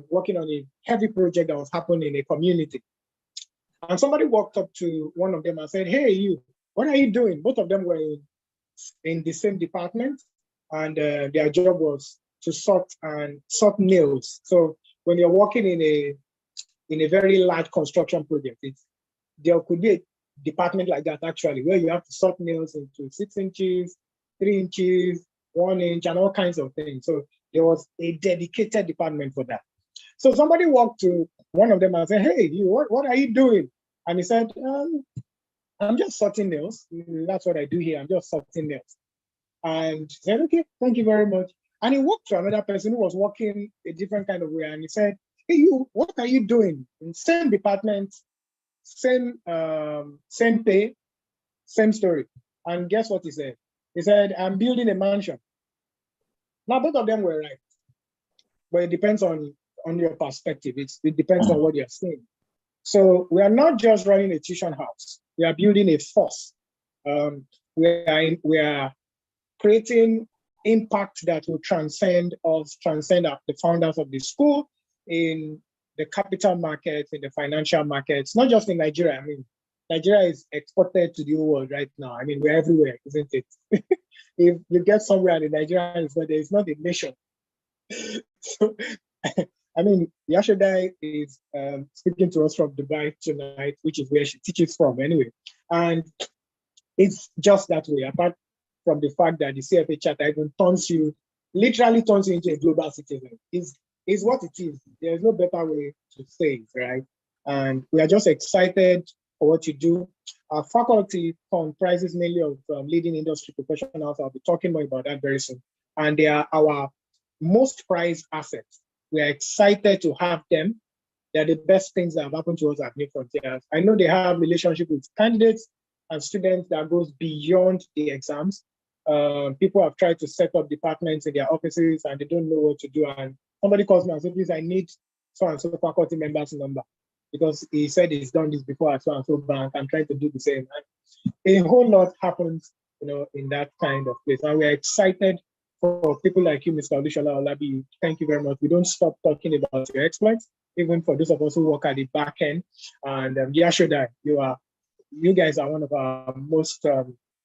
working on a heavy project that was happening in a community. And somebody walked up to one of them and said, "Hey, you, what are you doing?" Both of them were in the same department, and their job was to sort nails. So when you're working in a very large construction project, there could be a department like that actually, where you have to sort nails into 6 inches, 3 inches, 1 inch, and all kinds of things. So there was a dedicated department for that. So somebody walked to one of them and said, "Hey, you, what are you doing?" And he said, "I'm just sorting nails. That's what I do here. I'm just sorting nails." And he said, "Okay, thank you very much." And he walked to another person who was working a different kind of way, and he said, "Hey, you, what are you doing? In same department, same pay, same story." And guess what he said? He said, "I'm building a mansion." Now, both of them were right, but it depends on your perspective. It depends on what you're saying. So we are not just running a tuition house. We are building a force. We are creating impact that will transcend the founders of the school in the capital markets, in the financial markets, not just in Nigeria. I mean, Nigeria is exported to the whole world right now. I mean, we're everywhere, isn't it? If you get somewhere and the Nigeria is not there, it's not a nation. So, I mean, Yashodai is speaking to us from Dubai tonight, which is where she teaches from anyway. And it's just that way, apart from the fact that the CFA charter even literally turns you into a global citizen. Is what it is. There's no better way to say it, right? And we are just excited for what you do. Our faculty comprises mainly of leading industry professionals. I'll be talking more about that very soon. And they are our most prized assets. We are excited to have them. They're the best things that have happened to us at New Frontiers. I know they have relationship with candidates and students that goes beyond the exams. People have tried to set up departments in their offices and they don't know what to do. And somebody calls me and says, "Please, I need so-and-so faculty member's number because he said he's done this before at so-and-so bank. I'm trying to do the same." And a whole lot happens, in that kind of place. And we're excited for people like you, Mr. Olusola Olabi. Thank you very much. We don't stop talking about your exploits, even for those of us who work at the back end. And Yashodai, you guys are one of our most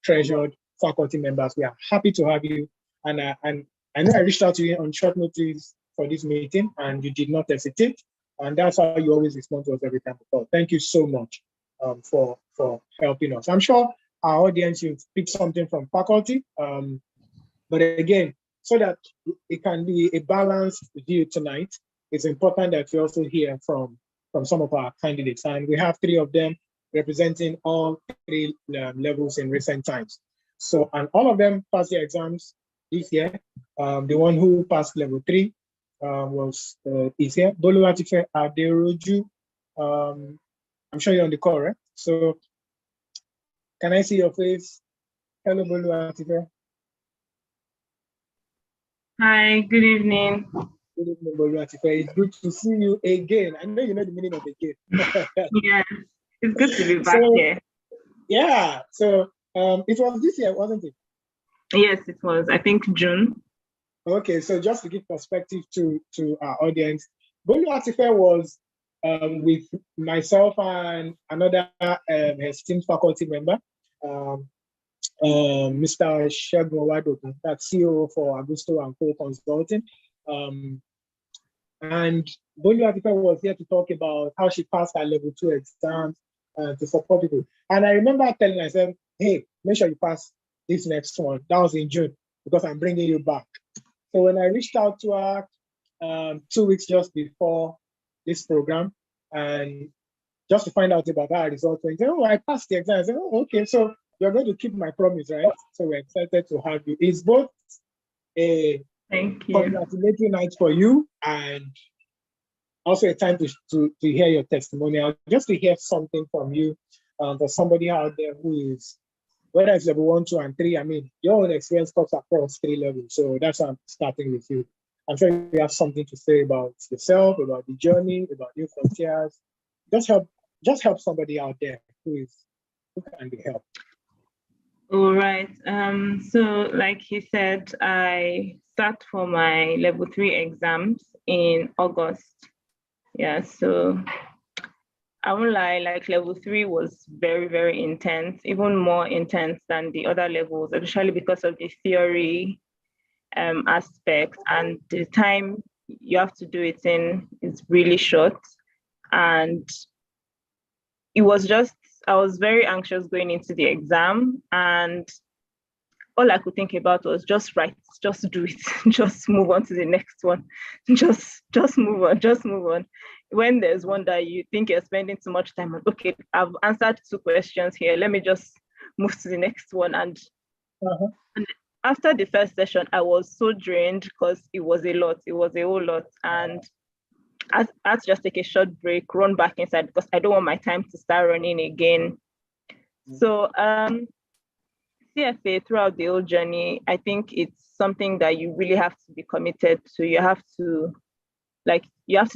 treasured faculty members. We are happy to have you. And I know I reached out to you on short notice for this meeting, and you did not hesitate. And that's how you always respond to us every time we call. Thank you so much for helping us. I'm sure our audience will pick something from faculty. But again, so that it can be a balanced view tonight, it's important that we also hear from some of our candidates. And we have 3 of them representing all 3 levels in recent times. So, and all of them passed their exams this year. The one who passed level 3 is here. Boluwatife Aderoju I'm sure you're on the call, right? So can I see your face? Hello, Bolu Atife. Hi, good evening. Good evening, Bolu Atife. It's good to see you again. I know you know the meaning of again. Yes, it's good to be back So, here. yeah, so it was this year, wasn't it? Yes, it was, I think, June. Okay, so just to give perspective to our audience, Bolu Atife was with myself and another esteemed faculty member, Mr. Shegun Wadogun, that's CEO for Augusto and Co Consulting. And Bolu Atife was here to talk about how she passed her level 2 exams to support people. And I remember telling myself, hey, make sure you pass this next one. That was in June, because I'm bringing you back. So when I reached out to her 2 weeks just before this program, and just to find out about her results, and said, oh, I passed the exam. I said, oh, okay, so you're going to keep my promise, right? So we're excited to have you. It's both a Thank you. congratulatory night for you and also a time to hear your testimonial, just to hear something from you, for somebody out there who is, whether it's level 1, 2, and 3, I mean, your own experience cuts across 3 levels. So that's why I'm starting with you. I'm sure you have something to say about yourself, about the journey, about new frontiers. Just help somebody out there who can be helped. All right. So like he said, I start for my level 3 exams in August. Yeah, so I won't lie, like level 3 was very, very intense, even more intense than the other levels, especially because of the theory aspect, and the time you have to do it in is really short. And it was just, I was very anxious going into the exam, and all I could think about was just do it, just move on to the next one, just move on. When there's one that you think you're spending too much time on, okay, I've answered 2 questions here, let me just move to the next one. And after the first session, I was so drained because it was a whole lot. And I had to just take a short break, run back inside, because I don't want my time to start running again. So CFA, throughout the whole journey, I think it's something that you really have to be committed to. You have to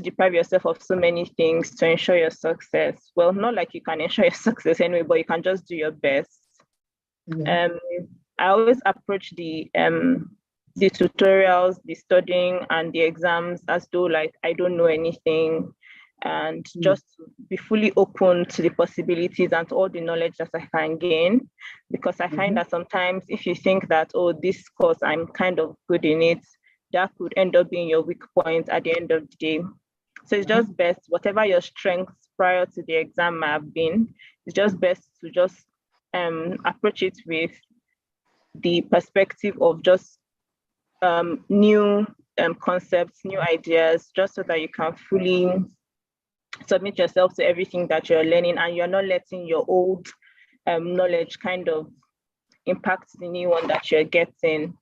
deprive yourself of so many things to ensure your success. Well, not like you can ensure your success anyway, but you can just do your best. I always approach the tutorials, the studying, and the exams as though like I don't know anything, and just be fully open to the possibilities and to all the knowledge that I can gain. Because I find that sometimes if you think that, oh, this course, I'm kind of good in it, that could end up being your weak point at the end of the day. So it's just best, whatever your strengths prior to the exam might have been, it's just best to just approach it with the perspective of just new concepts, new ideas, just so that you can fully submit yourself to everything that you're learning, and you're not letting your old knowledge kind of impact the new one that you're getting.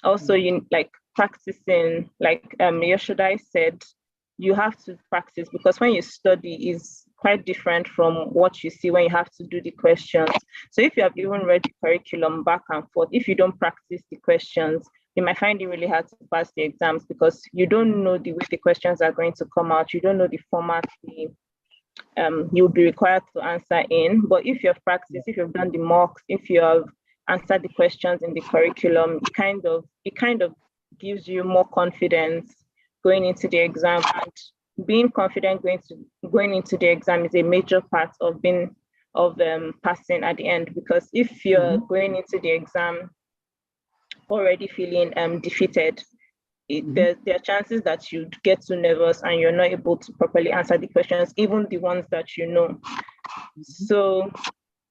Also, you like practicing, like Yoshodai said, you have to practice, because when you study is quite different from what you see when you have to do the questions. So if you have even read the curriculum back and forth, if you don't practice the questions, you might find it really hard to pass the exams, because you don't know the way the questions are going to come out. You don't know the format you'll be required to answer in. But if you have practiced, if you've done the mocks, if you have answered the questions in the curriculum, it kind of gives you more confidence going into the exam. And being confident going into the exam is a major part of passing at the end. Because if you're going into the exam already feeling defeated, there are chances that you get too nervous and you're not able to properly answer the questions, even the ones that you know. So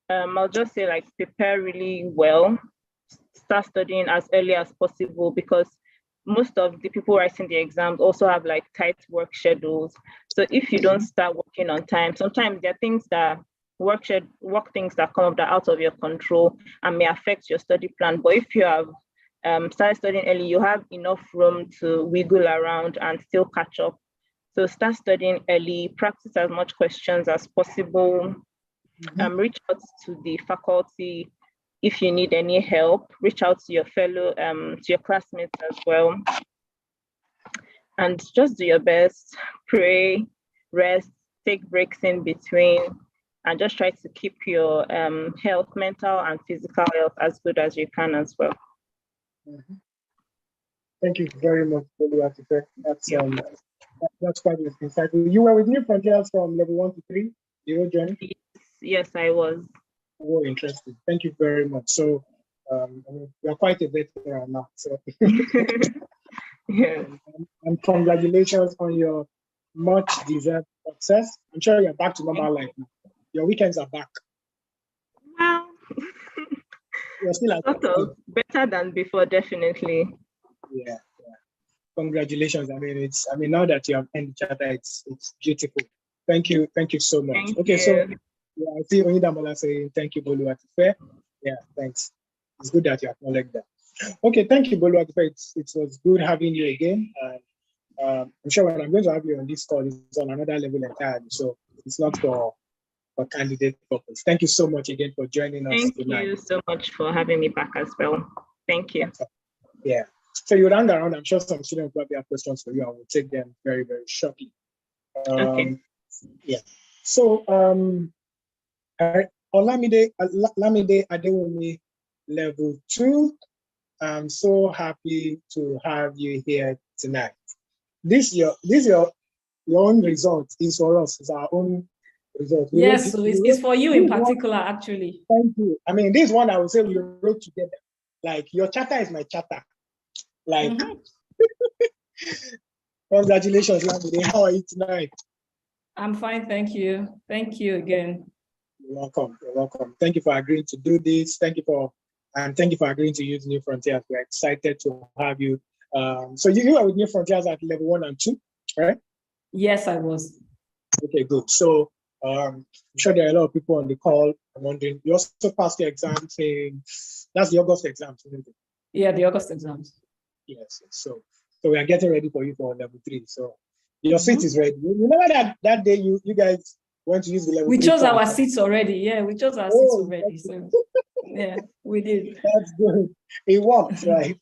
I'll just say, like, prepare really well, start studying as early as possible, because most of the people writing the exams also have like tight work schedules. So if you don't start working on time, sometimes there are things that work things that come up that are out of your control and may affect your study plan. But if you have started studying early, you have enough room to wiggle around and still catch up. So start studying early, practice as much questions as possible, reach out to the faculty if you need any help, reach out to your to your classmates as well. And just do your best, pray, rest, take breaks in between, and just try to keep your health, mental and physical health as good as you can as well. Thank you very much, Oluwatife. That's quite insightful. You were with New Frontiers from level 1 to 3, the whole journey? Yes, I was. Oh, interesting. Thank you very much. So you're quite a veteran now. So Yeah. and congratulations on your much deserved success. I'm sure you're back to normal life now. Your weekends are back. Well, You're still at sort of better than before, definitely. Yeah. Congratulations. I mean, now that you have ended the charter, it's beautiful. Thank you so much. Thank you. So I see Onidamola saying thank you, Boluwatife. Yeah, thanks. It's good that you acknowledge that. Okay, thank you, Boluwatife. It was good having you again. I'm sure when I'm going to have you on this call, it's on another level entirely. So it's not for candidate purpose. Thank you so much again for joining us tonight. Thank you so much for having me back as well. Thank you. Yeah. So you hang around. I'm sure some students probably have questions for you. I will take them very, very shortly. Okay. Yeah. So Olamide Adewumi, level 2. I'm so happy to have you here tonight. This your own result is for us. It's our own result. Yes, so it's for you in particular, actually. Thank you. I mean, this one I would say we wrote together. Like your charter is my charter. Like, congratulations, Lamide. How are you tonight? I'm fine, thank you. Thank you again. You're welcome. You're welcome. Thank you for agreeing to do this. Thank you for agreeing to use New Frontiers. We're excited to have you. So you are with New Frontiers at level 1 and 2, right? Yes, I was. Okay, good. So I'm sure there are a lot of people on the call. I'm wondering, you also passed the exam saying that's the August exams, isn't it? Yeah, the August exams. Yes. So we are getting ready for you for level 3. So your seat is ready. You remember that day you guys went to use the level 3? We chose our seats already. Yeah, we chose our seats already. So yeah, we did. That's good. It worked, right?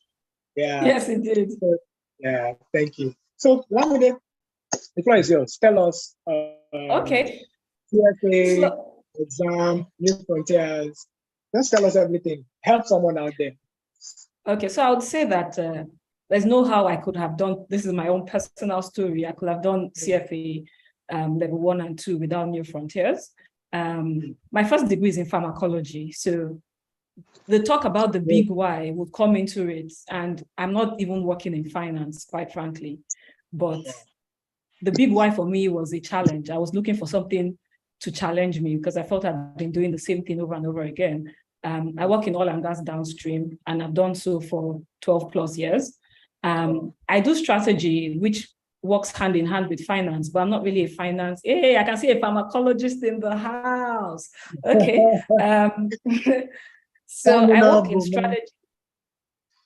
Yeah. Yes, it did. So, yeah, thank you. So Lamide, the floor is yours. Tell us Okay. CFA, exam, New Frontiers. Just tell us everything. Help someone out there. Okay, so I would say that there's no how I could have done, this is my own personal story, I could have done CFA level 1 and 2 without New Frontiers. My first degree is in pharmacology, so the talk about the big why would come into it, and I'm not even working in finance, quite frankly, but the big why for me was a challenge. I was looking for something to challenge me because I felt I'd been doing the same thing over and over again. I work in oil and gas downstream, and I've done so for 12 plus years. I do strategy, which works hand in hand with finance, but I'm not really a finance. Hey, I can see a pharmacologist in the house. Okay. So I work in strategy.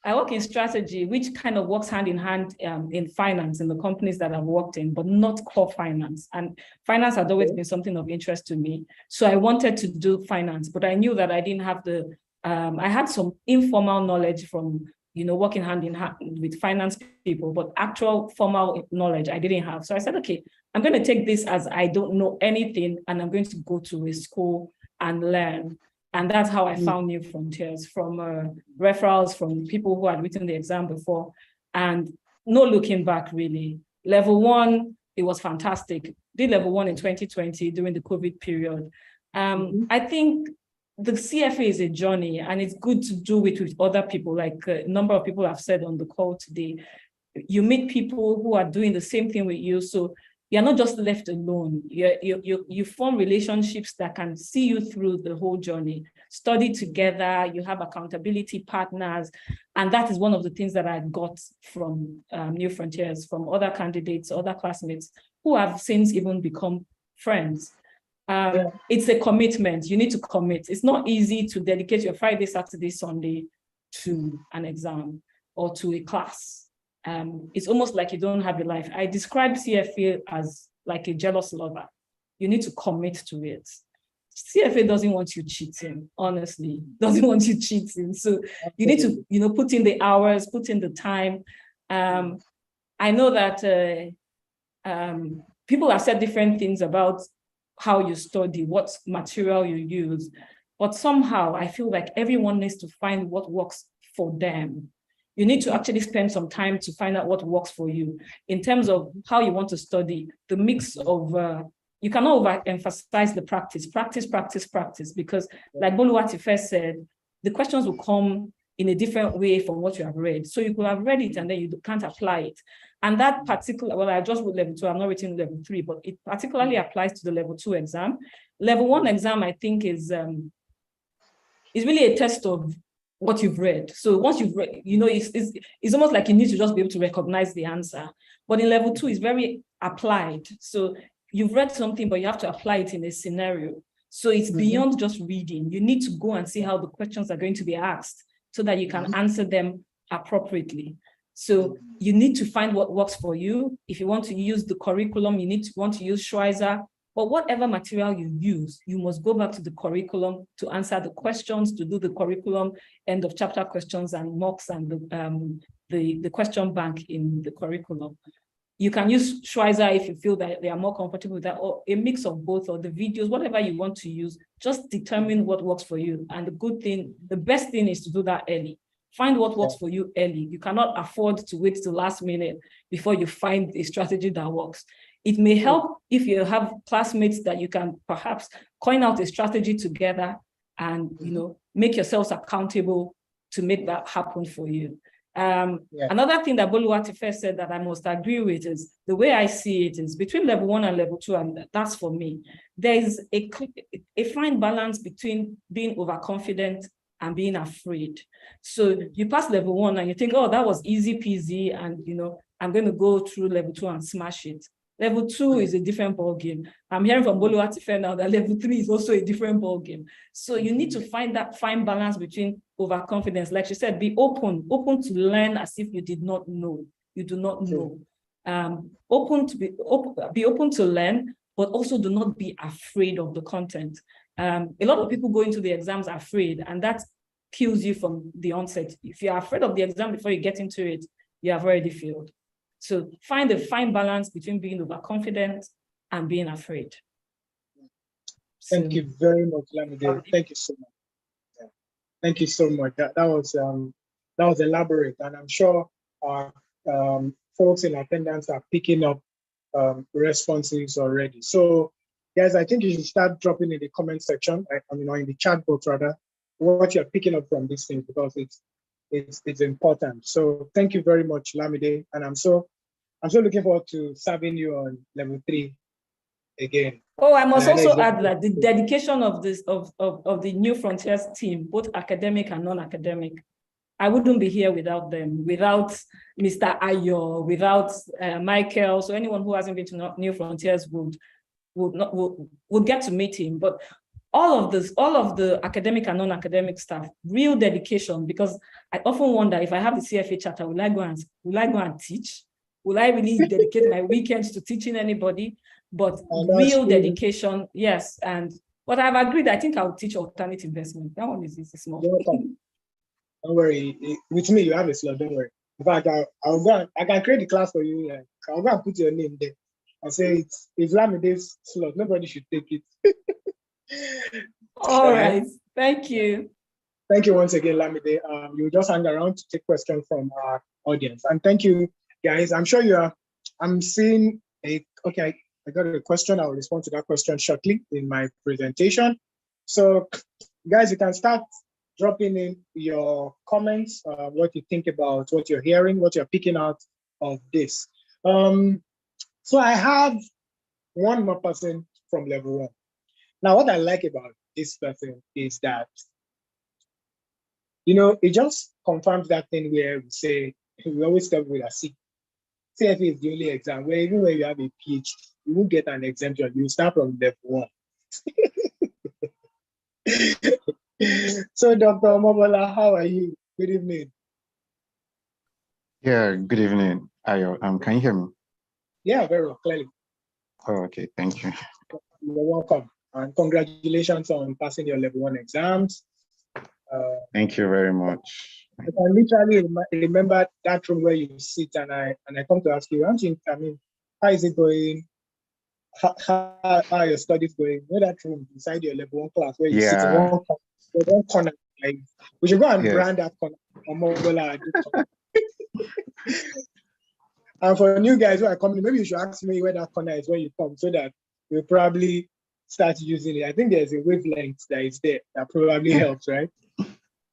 I work in strategy, which kind of works hand in hand in finance in the companies that I've worked in, but not core finance. And finance had always been something of interest to me. So I wanted to do finance, but I knew that I didn't have the, I had some informal knowledge from, working hand in hand with finance people, but actual formal knowledge I didn't have. So I said, okay, I'm going to take this as I don't know anything, and I'm going to go to a school and learn. And that's how I found New Frontiers, from referrals from people who had written the exam before, and no looking back, really. Level 1, it was fantastic. Did level 1 in 2020 during the COVID period. I think the CFA is a journey, and it's good to do it with other people, like a number of people have said on the call today. You meet people who are doing the same thing with you, so you're not just left alone. You form relationships that can see you through the whole journey. Study together, you have accountability partners. And that is one of the things that I got from New Frontiers, from other candidates, other classmates who have since even become friends. It's a commitment. You need to commit. It's not easy to dedicate your Friday, Saturday, Sunday to an exam or to a class. it's almost like you don't have a life. I describe CFA as like a jealous lover. You need to commit to it. CFA doesn't want you cheating, honestly, doesn't want you cheating. So you need to, put in the hours, put in the time. I know that people have said different things about how you study, what material you use, but somehow I feel like everyone needs to find what works for them. You need to actually spend some time to find out what works for you in terms of how you want to study, the mix of, you cannot overemphasize the practice, because like Boluwati first said, the questions will come in a different way from what you have read. So you could have read it and then you can't apply it. And that particular, well, I just wrote level 2, I'm not writing level 3, but it particularly applies to the level 2 exam. Level 1 exam, I think, is really a test of what you've read. So once you've read, it's almost like you need to just be able to recognize the answer. But in level 2, it's very applied. So you've read something, but you have to apply it in a scenario. So it's beyond just reading. You need to go and see how the questions are going to be asked so that you can answer them appropriately. So you need to find what works for you. If you want to use the curriculum, you want to use Schweizer, but whatever material you use, you must go back to the curriculum to answer the questions, to do the curriculum, end of chapter questions and mocks and the question bank in the curriculum. You can use Schweizer if you feel that they are more comfortable with that, or a mix of both, or the videos, whatever you want to use. Just determine what works for you. And the best thing is to do that early. Find what works for you early. You cannot afford to wait till last minute before you find a strategy that works. It may help if you have classmates that you can perhaps coin out a strategy together and make yourselves accountable to make that happen for you. Another thing that Boluwati first said that I must agree with is the way I see it is between level 1 and level 2, and that's for me. There is a fine balance between being overconfident and being afraid. So you pass level 1 and you think, oh, that was easy peasy, and I'm going to go through level 2 and smash it. Level 2 is a different ballgame. I'm hearing from Boluwati now that level 3 is also a different ballgame. So you need to find that fine balance between overconfidence. Like she said, be open to learn as if you did not know. You do not know. Be open to learn, but also do not be afraid of the content. A lot of people go into the exams afraid, and that kills you from the onset. If you're afraid of the exam before you get into it, you have already failed. So find a fine balance between being overconfident and being afraid. Thank you very much, Lamide. Thank you so much. Thank you so much. That was elaborate, and I'm sure our folks in attendance are picking up responses already. So, guys, I think you should start dropping in the comment section, in the chat box rather, what you're picking up from this thing, because it's important. So thank you very much, Lamide, and I'm so looking forward to serving you on level 3 again. Oh, I must also add that the dedication of the New Frontiers team, both academic and non-academic, I wouldn't be here without them, without Mr. Ayo, without Michael. So anyone who hasn't been to New Frontiers would get to meet him. But all of the academic and non-academic staff, real dedication, because I often wonder if I have the CFA charter, will I go and teach? Will I really dedicate my weekends to teaching anybody? But real dedication, yes. But I've agreed, I think I'll teach alternate investment. That one is small. Don't worry. With me, you have a slot, don't worry. In fact, I can create the class for you. I'll go and put your name there. I'll say it's Lamide's slot. Nobody should take it. All right. Thank you. Thank you once again, Lamide. You just hang around to take questions from our audience. And thank you, guys. I'm sure I'm seeing okay, I got a question. I'll respond to that question shortly in my presentation. So, guys, you can start dropping in your comments, what you think about what you're hearing, what you're picking out of this. So I have one more person from level 1. Now, what I like about this person is that, it just confirms that thing where we always tell people that CFA is the only exam where even when you have a PhD, you won't get an exemption. You start from level 1. So, Dr. Omobola, how are you? Good evening. Yeah, good evening, Ayo. Can you hear me? Yeah, very well, clearly. Oh, okay, thank you. You're welcome. And congratulations on passing your level 1 exams. Thank you very much. I can literally remember that room where you sit and I come to ask you, how is it going? How are your studies going? You know that room beside your level 1 class where you sit in Yeah, one corner. Like, we should go and yes. brand that corner. And for new guys who are coming, maybe you should ask me where that corner is when you come so that we'll probably start using it. I think there's a wavelength that is there that probably helps, right?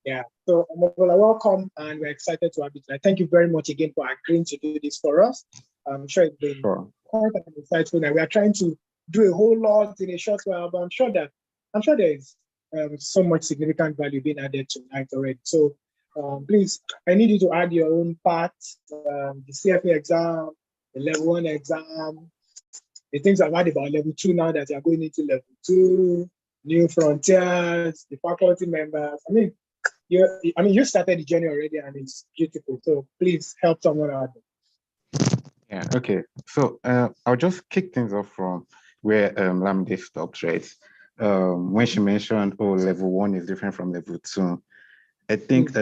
Yeah. So, Omobola, welcome, and we're excited to have you tonight. Thank you very much again for agreeing to do this for us. I'm sure it's been quite insightful, and we are trying to do a whole lot in a short while, but I'm sure there is so much significant value being added tonight already. So, please, I need you to add your own part, the CFA exam, the level 1 exam, the things I've had about level 2 now that you're going into level 2, new frontiers, the faculty members. You started the journey already, and it's beautiful. So please help someone out. Yeah, okay. So I'll just kick things off from where Lamde stopped, right? When she mentioned, oh, level 1 is different from level 2. I think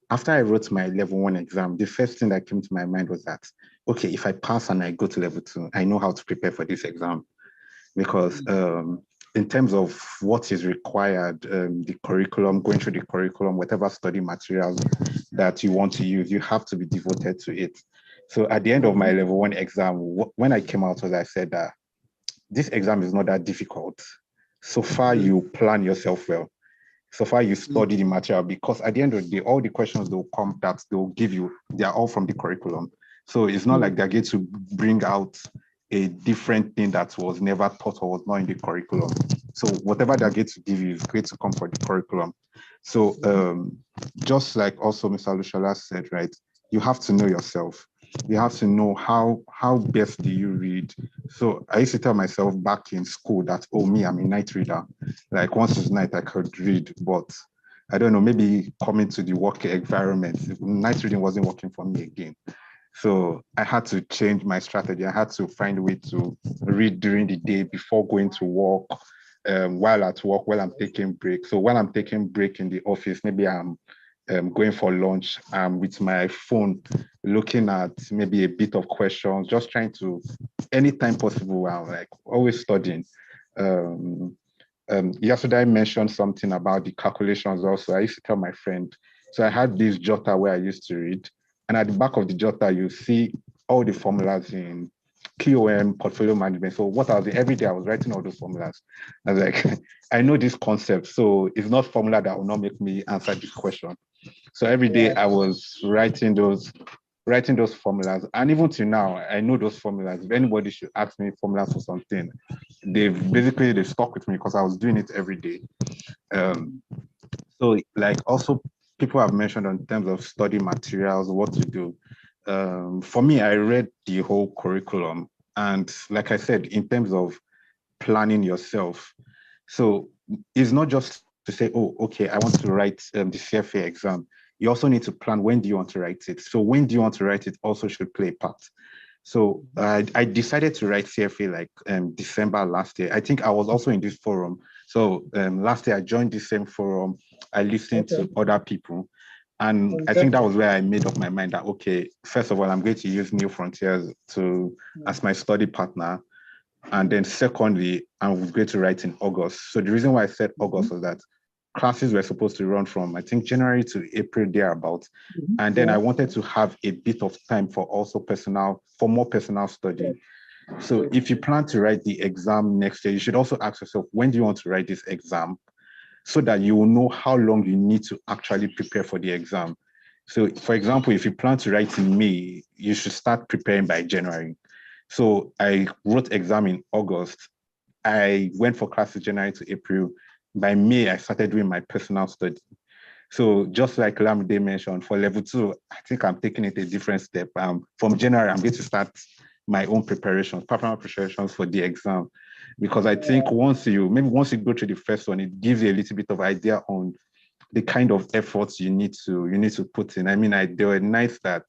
after I wrote my level 1 exam, the first thing that came to my mind was that, okay, if I pass and I go to level 2, I know how to prepare for this exam. Because in terms of what is required, the curriculum, going through the curriculum, whatever study materials that you want to use, you have to be devoted to it. So at the end of my level 1 exam, when I came out, I said that this exam is not that difficult. So far, you plan yourself well. So far, you study the material, because at the end of the day, all the questions they'll come that they'll give you, they are all from the curriculum. So it's not like they're going to bring out a different thing that was never taught or was not in the curriculum. So whatever they're going to give you is going to come from the curriculum. So just like also Mr. Lushala said, right, you have to know yourself. You have to know how best do you read. So I used to tell myself back in school that, oh, me, I'm a night reader. Like once it's night, I could read, but I don't know, maybe coming to the work environment, night reading wasn't working for me again. So I had to change my strategy. I had to find a way to read during the day before going to work, while at work, while I'm taking break. So while I'm taking break in the office, maybe I'm going for lunch with my phone, looking at maybe a bit of questions, just trying to, anytime possible, I'm like always studying. Yesterday I mentioned something about the calculations also. I used to tell my friend, so I had this jotter where I used to read, and at the back of the jotter, you see all the formulas in QOM, portfolio management. So what I was doing every day, I was writing all those formulas. I was like, I know this concept, so it's not formula that will not make me answer this question. So every day I was writing those formulas. And even till now, I know those formulas. If anybody should ask me formulas for something, they stuck with me because I was doing it every day. So like also people have mentioned in terms of study materials, what to do. For me, I read the whole curriculum. And like I said, in terms of planning yourself, so it's not just to say, oh, okay, I want to write the CFA exam. You also need to plan, when do you want to write it? So when do you want to write it also should play a part. So I decided to write CFA like December last year. I think I was also in this forum. So last year I joined the same forum. I listened to other people. And I think that was where I made up my mind that, okay, first of all, I'm going to use New Frontiers as my study partner. And then secondly, I'm going to write in August. So the reason why I said August was that classes were supposed to run from, I think, January to April, thereabouts. And then I wanted to have a bit of time for more personal study. So if you plan to write the exam next year, you should also ask yourself, when do you want to write this exam? So that you will know how long you need to actually prepare for the exam. So for example, if you plan to write in May, you should start preparing by January. So I wrote exam in August. I went for classes January to April. By May, I started doing my personal study. So just like Lamide mentioned, for level 2, I think I'm taking it a different step. From January, I'm going to start my own preparations, personal preparations for the exam. Because I think once you go through the first one, it gives you a little bit of idea on the kind of efforts you need to put in. I mean, there were nights that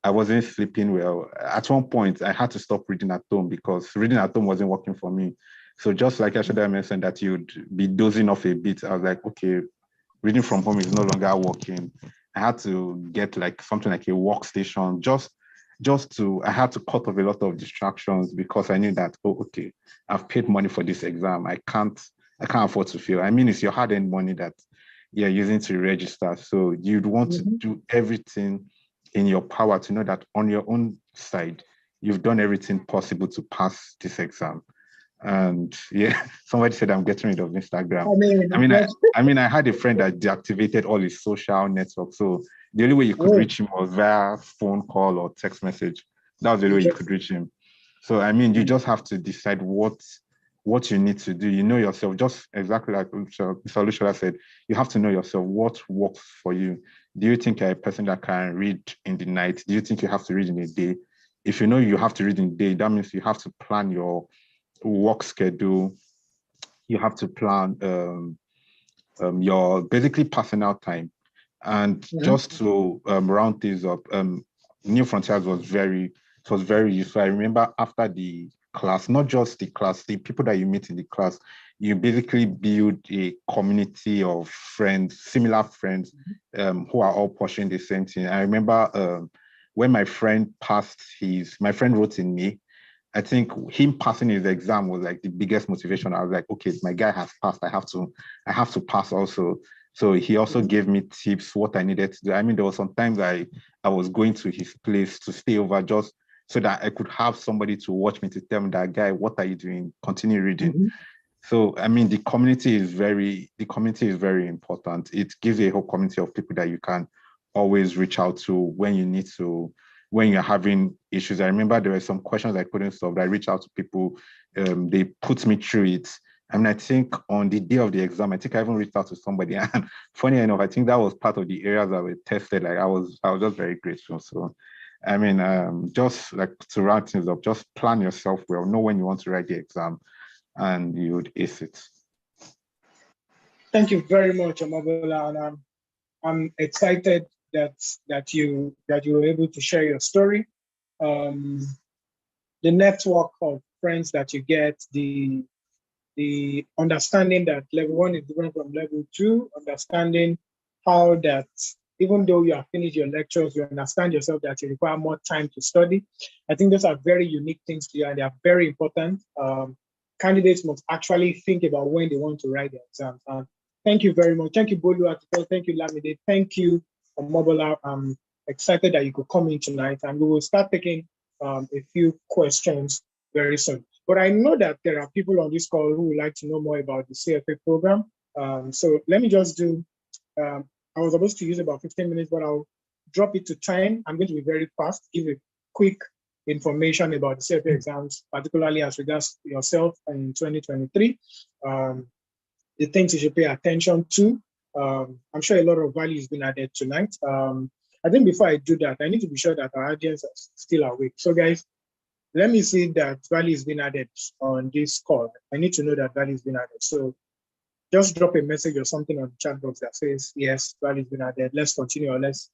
I wasn't sleeping well. At one point, I had to stop reading at home because reading at home wasn't working for me. So just like Ashada mentioned that you'd be dozing off a bit, I was like, okay, reading from home is no longer working. I had to get like something like a workstation I had to cut off a lot of distractions because I knew that, oh, okay, I've paid money for this exam. I can't afford to fail. I mean, it's your hard-earned money that you're using to register. So you'd want to do everything in your power to know that on your own side, you've done everything possible to pass this exam. And yeah, somebody said I'm getting rid of Instagram. I mean, I had a friend that deactivated all his social networks. So the only way you could reach him was via phone call or text message. That was the only way you could reach him. So I mean, you just have to decide what you need to do. You know yourself, just exactly like Mr. Lushola said, you have to know yourself, what works for you. Do you think you're a person that can read in the night? Do you think you have to read in a day? If you know you have to read in the day, that means you have to plan your work schedule. You have to plan your basically personal time. And just to round things up, New Frontiers was very useful. I remember after the class, not just the class, the people that you meet in the class, you basically build a community of friends, similar friends, who are all pursuing the same thing. I remember when my friend wrote in May. I think him passing his exam was like the biggest motivation. I was like, okay, my guy has passed. I have to pass also. So he also gave me tips, what I needed to do. I mean, there was sometimes I was going to his place to stay over just so that I could have somebody to watch me to tell me that, guy, what are you doing? Continue reading. So, I mean, the community is very important. It gives you a whole community of people that you can always reach out to when you're having issues. I remember there were some questions I couldn't solve. I reached out to people, they put me through it. I mean, I think on the day of the exam, I think I even reached out to somebody. And funny enough, I think that was part of the areas that were tested. Like I was just very grateful. So, I mean, just like to round things up, just plan yourself well, know when you want to write the exam, and you would ace it. Thank you very much, Amabola, and I'm excited that you were able to share your story. The network of friends that you get, the understanding that level 1 is different from level 2, understanding how that even though you have finished your lectures, you understand yourself that you require more time to study. I think those are very unique things to you, and they are very important. Candidates must actually think about when they want to write their exams. Thank you very much. Thank you, Bolu. Thank you, Lamide. Thank you, Mobola. I'm excited that you could come in tonight, and we will start taking a few questions very soon. But I know that there are people on this call who would like to know more about the CFA program. So let me just do, I was supposed to use about 15 minutes, but I'll drop it to 10. I'm going to be very fast, give a quick information about the CFA exams, particularly as regards to yourself in 2023. The things you should pay attention to. I'm sure a lot of value has been added tonight. I think before I do that, I need to be sure that our audience is still awake. So guys, let me see that value has been added on this call. I need to know that value has been added. So just drop a message or something on the chat box that says, yes, value has been added. Let's continue, or let's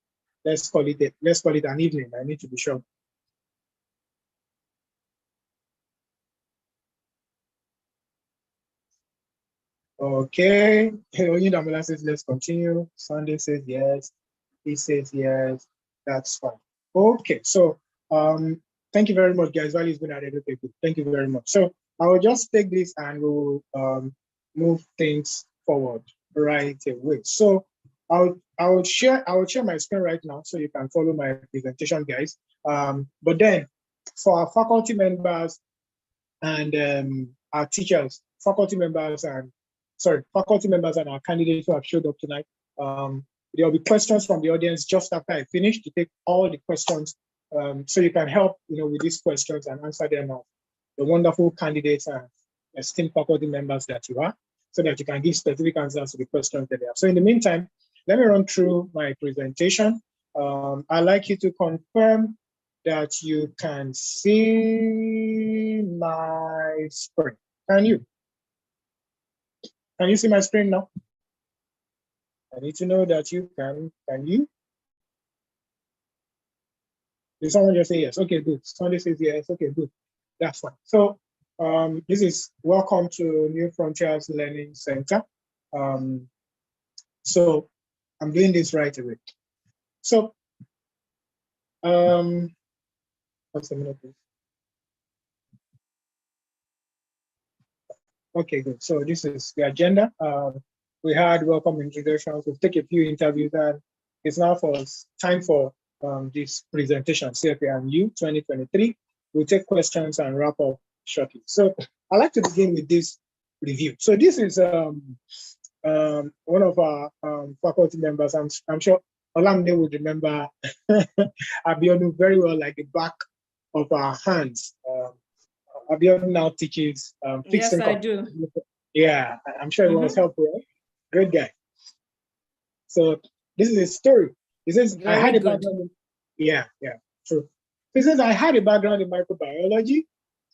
call it an evening. I need to be sure. Okay. Oyindamola says, let's continue. Sunday says yes. He says yes. That's fine. Okay. So thank you very much, guys. Value has been added. Okay, good. Thank you very much. So I will just take this and we'll move things forward right away. So I'll share my screen right now so you can follow my presentation, guys. But then for our faculty members and our teachers, faculty members and our candidates who have showed up tonight, there will be questions from the audience just after I finish to take all the questions, so you can help with these questions and answer them of the wonderful candidates and esteemed faculty members that you are, so that you can give specific answers to the questions that they have. So in the meantime, let me run through my presentation. I'd like you to confirm that you can see my screen. Can you see my screen now? I need to know that you can. Can you? Did someone just say yes? Okay, good. Somebody says yes. Okay, good. That's fine. So this is welcome to New Frontiers Learning Center. So I'm doing this right away. So what's a minute, please? Okay, good. So this is the agenda. We had welcome introductions. We'll take a few interviews, and it's now time for this presentation, CFA and You 2023. We'll take questions and wrap up shortly. So I'd like to begin with this review. So this is one of our faculty members. I'm sure Olamide would remember Abiodun very well, like the back of our hands. Abiodun now teaches fixed income. Yes, I do. Yeah, I'm sure it was helpful. Right? Great guy. So this is his story. He says, I had a background. True. He says, I had a background in microbiology,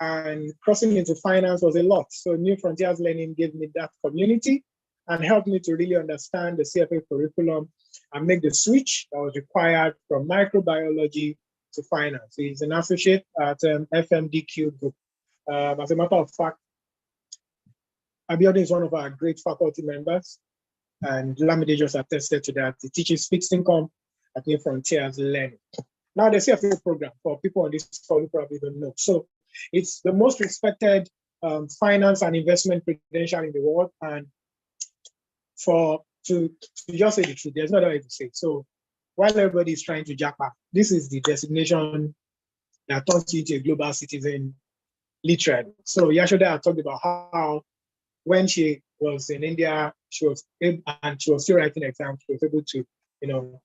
and crossing into finance was a lot. So New Frontiers Learning gave me that community and helped me to really understand the CFA curriculum and make the switch that was required from microbiology to finance. He's an associate at FMDQ Group. As a matter of fact, Abiodun is one of our great faculty members, and Lamide just attested to that. He teaches fixed income at New Frontiers Learning. Now, the CFA program, for people on this call who probably don't know. So it's the most respected finance and investment credential in the world. And to just say the truth, there's no other way to say it. So while everybody is trying to jackpot, this is the designation that turns you into a global citizen, literally. So Yashoda talked about how when she was in India, she was able, and she was still writing exams, she was able to,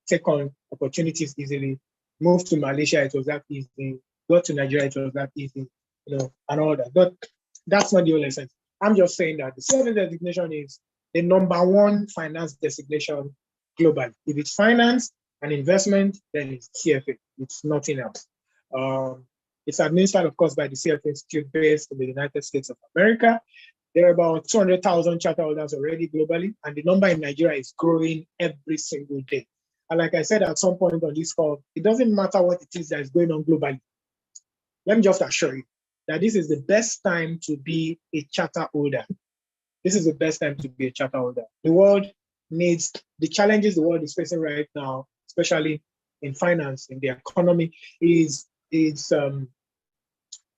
take on opportunities easily. Moved to Malaysia, it was that easy. Got to Nigeria, it was that easy, and all that. But that's not the only essence. I'm just saying that the CFA designation is the #1 finance designation globally. If it's finance and investment, then it's CFA. It's nothing else. It's administered, of course, by the CFA Institute based in the United States of America. There are about 200,000 charter holders already globally, and the number in Nigeria is growing every single day. And like I said at some point on this call, it doesn't matter what it is that is going on globally. Let me just assure you that this is the best time to be a charter holder. This is the best time to be a charter holder. The world needs the challenges the world is facing right now, especially in finance, in the economy,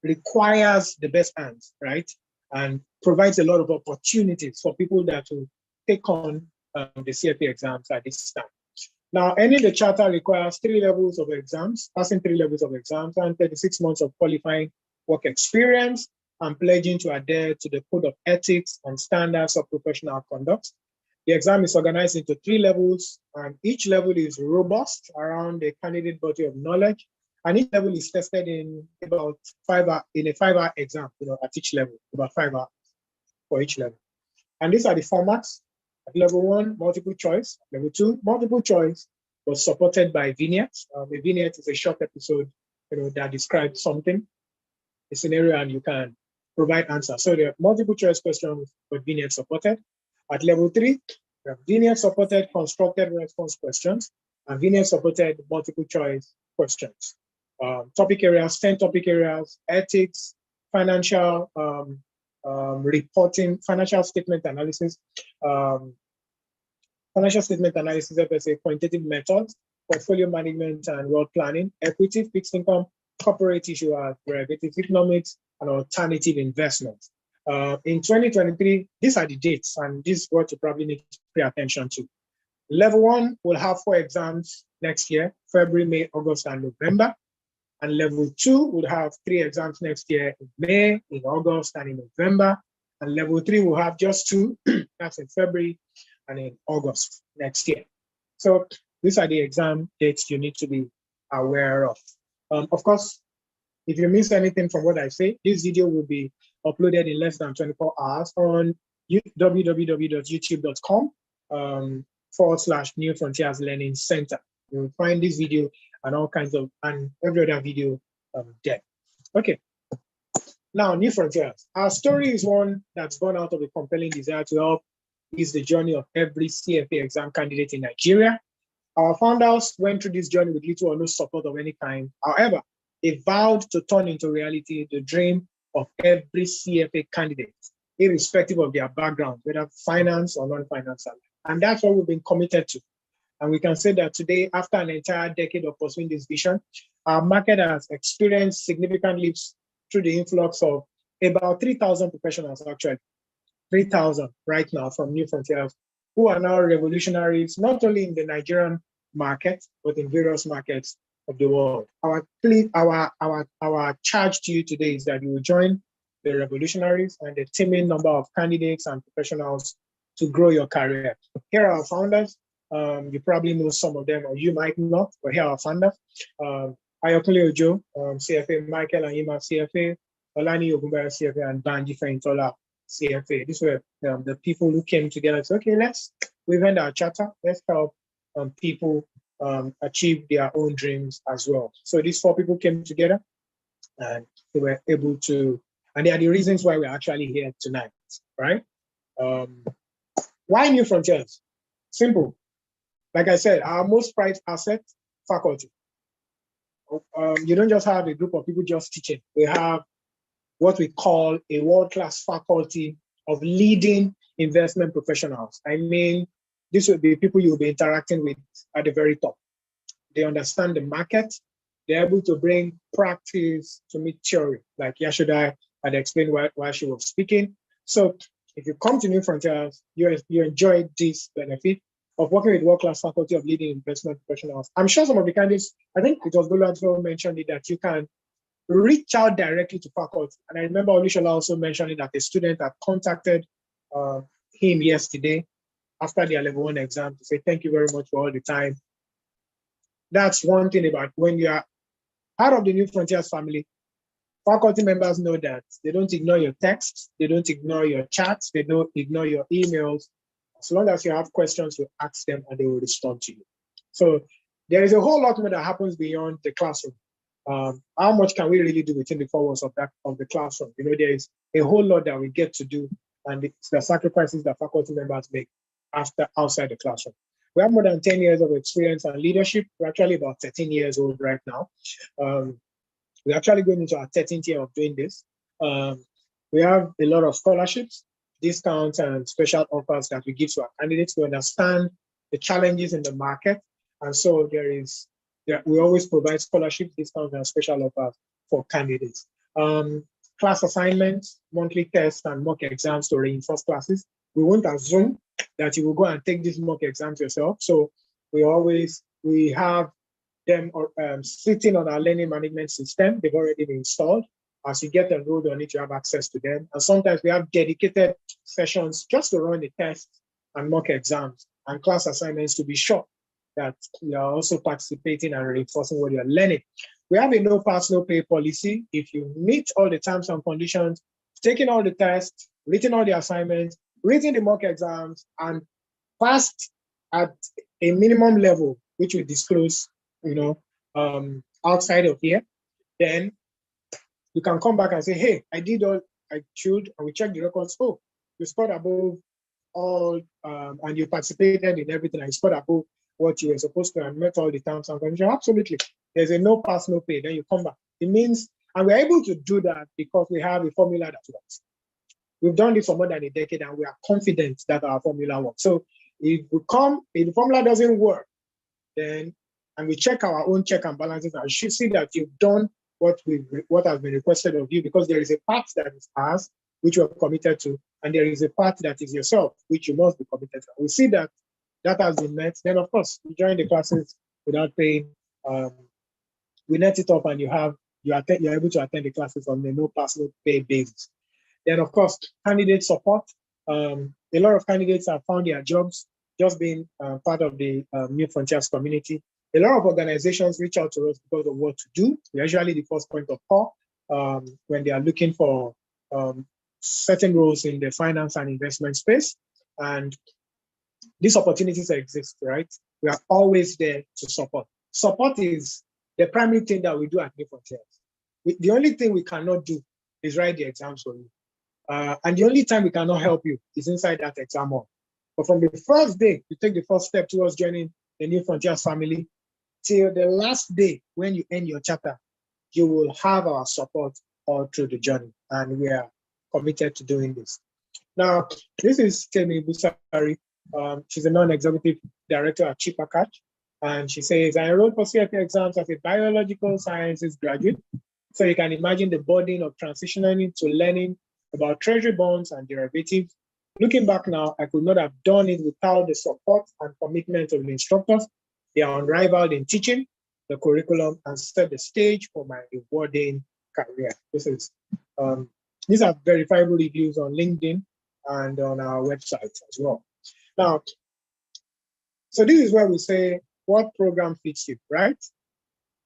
requires the best hands, right? And provides a lot of opportunities for people that will take on the CFA exams at this time. Now, the charter requires 3 levels of exams, passing 3 levels of exams, and 36 months of qualifying work experience, and pledging to adhere to the code of ethics and standards of professional conduct. The exam is organized into 3 levels, and each level is robust around a candidate body of knowledge, and each level is tested in about 5 hours, in a 5-hour exam, at each level, about 5 hours for each level. And these are the formats. At level 1, multiple choice. Level 2, multiple choice, was supported by vignettes. A vignette is a short episode, that describes something, a scenario, and you can provide answers. So there are multiple choice questions, but vignette supported. At level 3, there are vignette supported constructed response questions, and vignette supported multiple choice questions. Topic areas, 10 topic areas: ethics, financial reporting, financial statement analysis, FSA, quantitative methods, portfolio management and wealth planning, equity, fixed income, corporate issuers, derivatives, economics, and alternative investments. In 2023, these are the dates, and this is what you probably need to pay attention to. Level 1 will have 4 exams next year: February, May, August, and November. And level 2 would have 3 exams next year: in May, in August, and in November. And level 3 will have just 2, that's in February and in August next year. So these are the exam dates you need to be aware of. Of course, if you miss anything from what I say, this video will be uploaded in less than 24 hours on www.youtube.com/New Frontiers Learning Center. You will find this video and all kinds of, and every other video there. Okay. Now, New Frontiers. Our story is one that's born out of a compelling desire to help is the journey of every CFA exam candidate in Nigeria. Our founders went through this journey with little or no support of any kind. However, they vowed to turn into reality the dream of every CFA candidate, irrespective of their background, whether finance or non-financial. And that's what we've been committed to. And we can say that today, after an entire decade of pursuing this vision, our market has experienced significant leaps through the influx of about 3,000 professionals, actually, 3,000 right now from New Frontiers, who are now revolutionaries, not only in the Nigerian market, but in various markets of the world. Our charge to you today is that you will join the revolutionaries and the teeming number of candidates and professionals to grow your career. Here are our founders. You probably know some of them, or you might not, but here are our founders. Ayokunle Ojo, CFA, Michael and Ima, CFA, Olani Ogunbaya, CFA, and Banji Feintola, CFA. These were the people who came together and said, okay, we've earned our charter, let's help people achieve their own dreams as well. So these 4 people came together and they were able to, and they are the reasons why we're actually here tonight, right? Why New Frontiers? Simple. Like I said, our most prized asset, faculty. You don't just have a group of people just teaching. We have what we call a world-class faculty of leading investment professionals. I mean, this will be people you'll be interacting with at the very top. They understand the market. They're able to bring practice to meet theory, like Yashodai had explained while she was speaking. So if you come to New Frontiers, you enjoy this benefit of working with world-class faculty of leading investment professionals. I'm sure some of the candidates, I think it was Bolo mentioned it, that you can reach out directly to faculty. And I remember Olushola also mentioning that a student had contacted him yesterday after their level 1 exam to say, thank you very much for all the time. That's one thing about when you are part of the New Frontiers family, faculty members know that they don't ignore your texts, they don't ignore your chats, they don't ignore your emails. As long as you have questions, you ask them and they will respond to you. So there is a whole lot more that happens beyond the classroom. How much can we really do within the 4 walls of the classroom? You know, there is a whole lot that we get to do, and it's the sacrifices that faculty members make outside the classroom. We have more than 10 years of experience and leadership. We're actually about 13 years old right now. We're actually going into our 13th year of doing this. We have a lot of scholarships, discounts, and special offers that we give to our candidates to understand the challenges in the market. And so we always provide scholarships, discounts, and special offers for candidates. Class assignments, monthly tests, and mock exams to reinforce classes. We won't assume that you will go and take these mock exams yourself. So we have them sitting on our learning management system. They've already been installed. As you get enrolled on it, you have access to them. And sometimes we have dedicated sessions just to run the tests and mock exams and class assignments to be sure that you are also participating and reinforcing what you're learning. We have a no pass, no pay policy. If you meet all the terms and conditions, taken all the tests, written all the assignments, written the mock exams, and passed at a minimum level, which we disclose, outside of here, then you can come back and say, hey, I did all I should, and we check the records. Oh, you scored above all, and you participated in everything, and you scored above what you were supposed to and met all the terms and conditions. Absolutely. There's a no pass, no pay. Then you come back. It means, and we're able to do that because we have a formula that works. We've done this for more than a decade, and we are confident that our formula works. So if the formula doesn't work, then, and we check our own check and balances, and should see that you've done what has been requested of you, because there is a part that is ours, which we're committed to, and there is a part that is yourself, which you must be committed to. We see that that has been met. Then, of course, you join the classes without paying. We net it up, and you're able to attend the classes on a no pass, no pay basis. Then, of course, candidate support. A lot of candidates have found their jobs just being part of the New Frontiers community. A lot of organizations reach out to us because of what to do. We're usually the first point of call when they are looking for certain roles in the finance and investment space. And these opportunities exist, right? We are always there to support. Support is the primary thing that we do at New Frontiers. The only thing we cannot do is write the exams for you. And the only time we cannot help you is inside that exam hall. But from the first day you take the first step towards joining the New Frontiers family till the last day when you end your chapter, you will have our support all through the journey. And we are committed to doing this. Now, this is Kemi Busari. She's a non-executive director at Chipakat. And she says, I enrolled for CFA exams as a biological sciences graduate. So you can imagine the burden of transitioning into learning about treasury bonds and derivatives. Looking back now, I could not have done it without the support and commitment of the instructors. They are unrivaled in teaching the curriculum and set the stage for my rewarding career. These are verifiable reviews on LinkedIn and on our website as well. Now, so this is where we say, what program fits you, right?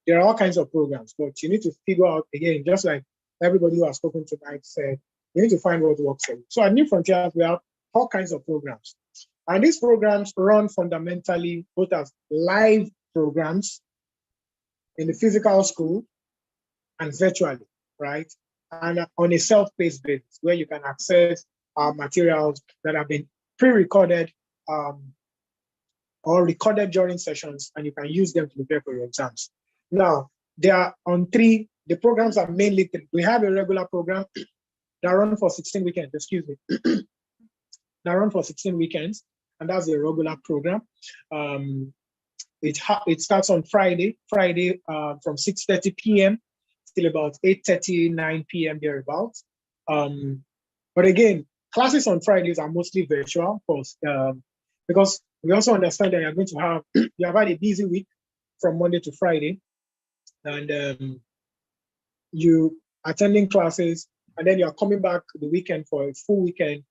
There are all kinds of programs, but you need to figure out, again, just like everybody who has spoken tonight said, you need to find what works for you. So at New Frontiers, we have all kinds of programs. And these programs run fundamentally both as live programs in the physical school and virtually, right? And on a self-paced basis where you can access materials that have been pre-recorded or recorded during sessions, and you can use them to prepare for your exams. Now, they are on three. The programs are mainly three. We have a regular program that run for 16 weekends, excuse me. That run for 16 weekends, and that's a regular program. It starts on Friday from 6:30 p.m. till about 8:30, 9 p.m. thereabouts. But again, classes on Fridays are mostly virtual, because we also understand that you're going to have, you have had a busy week from Monday to Friday, and you attending classes, and then you're coming back the weekend for a full weekend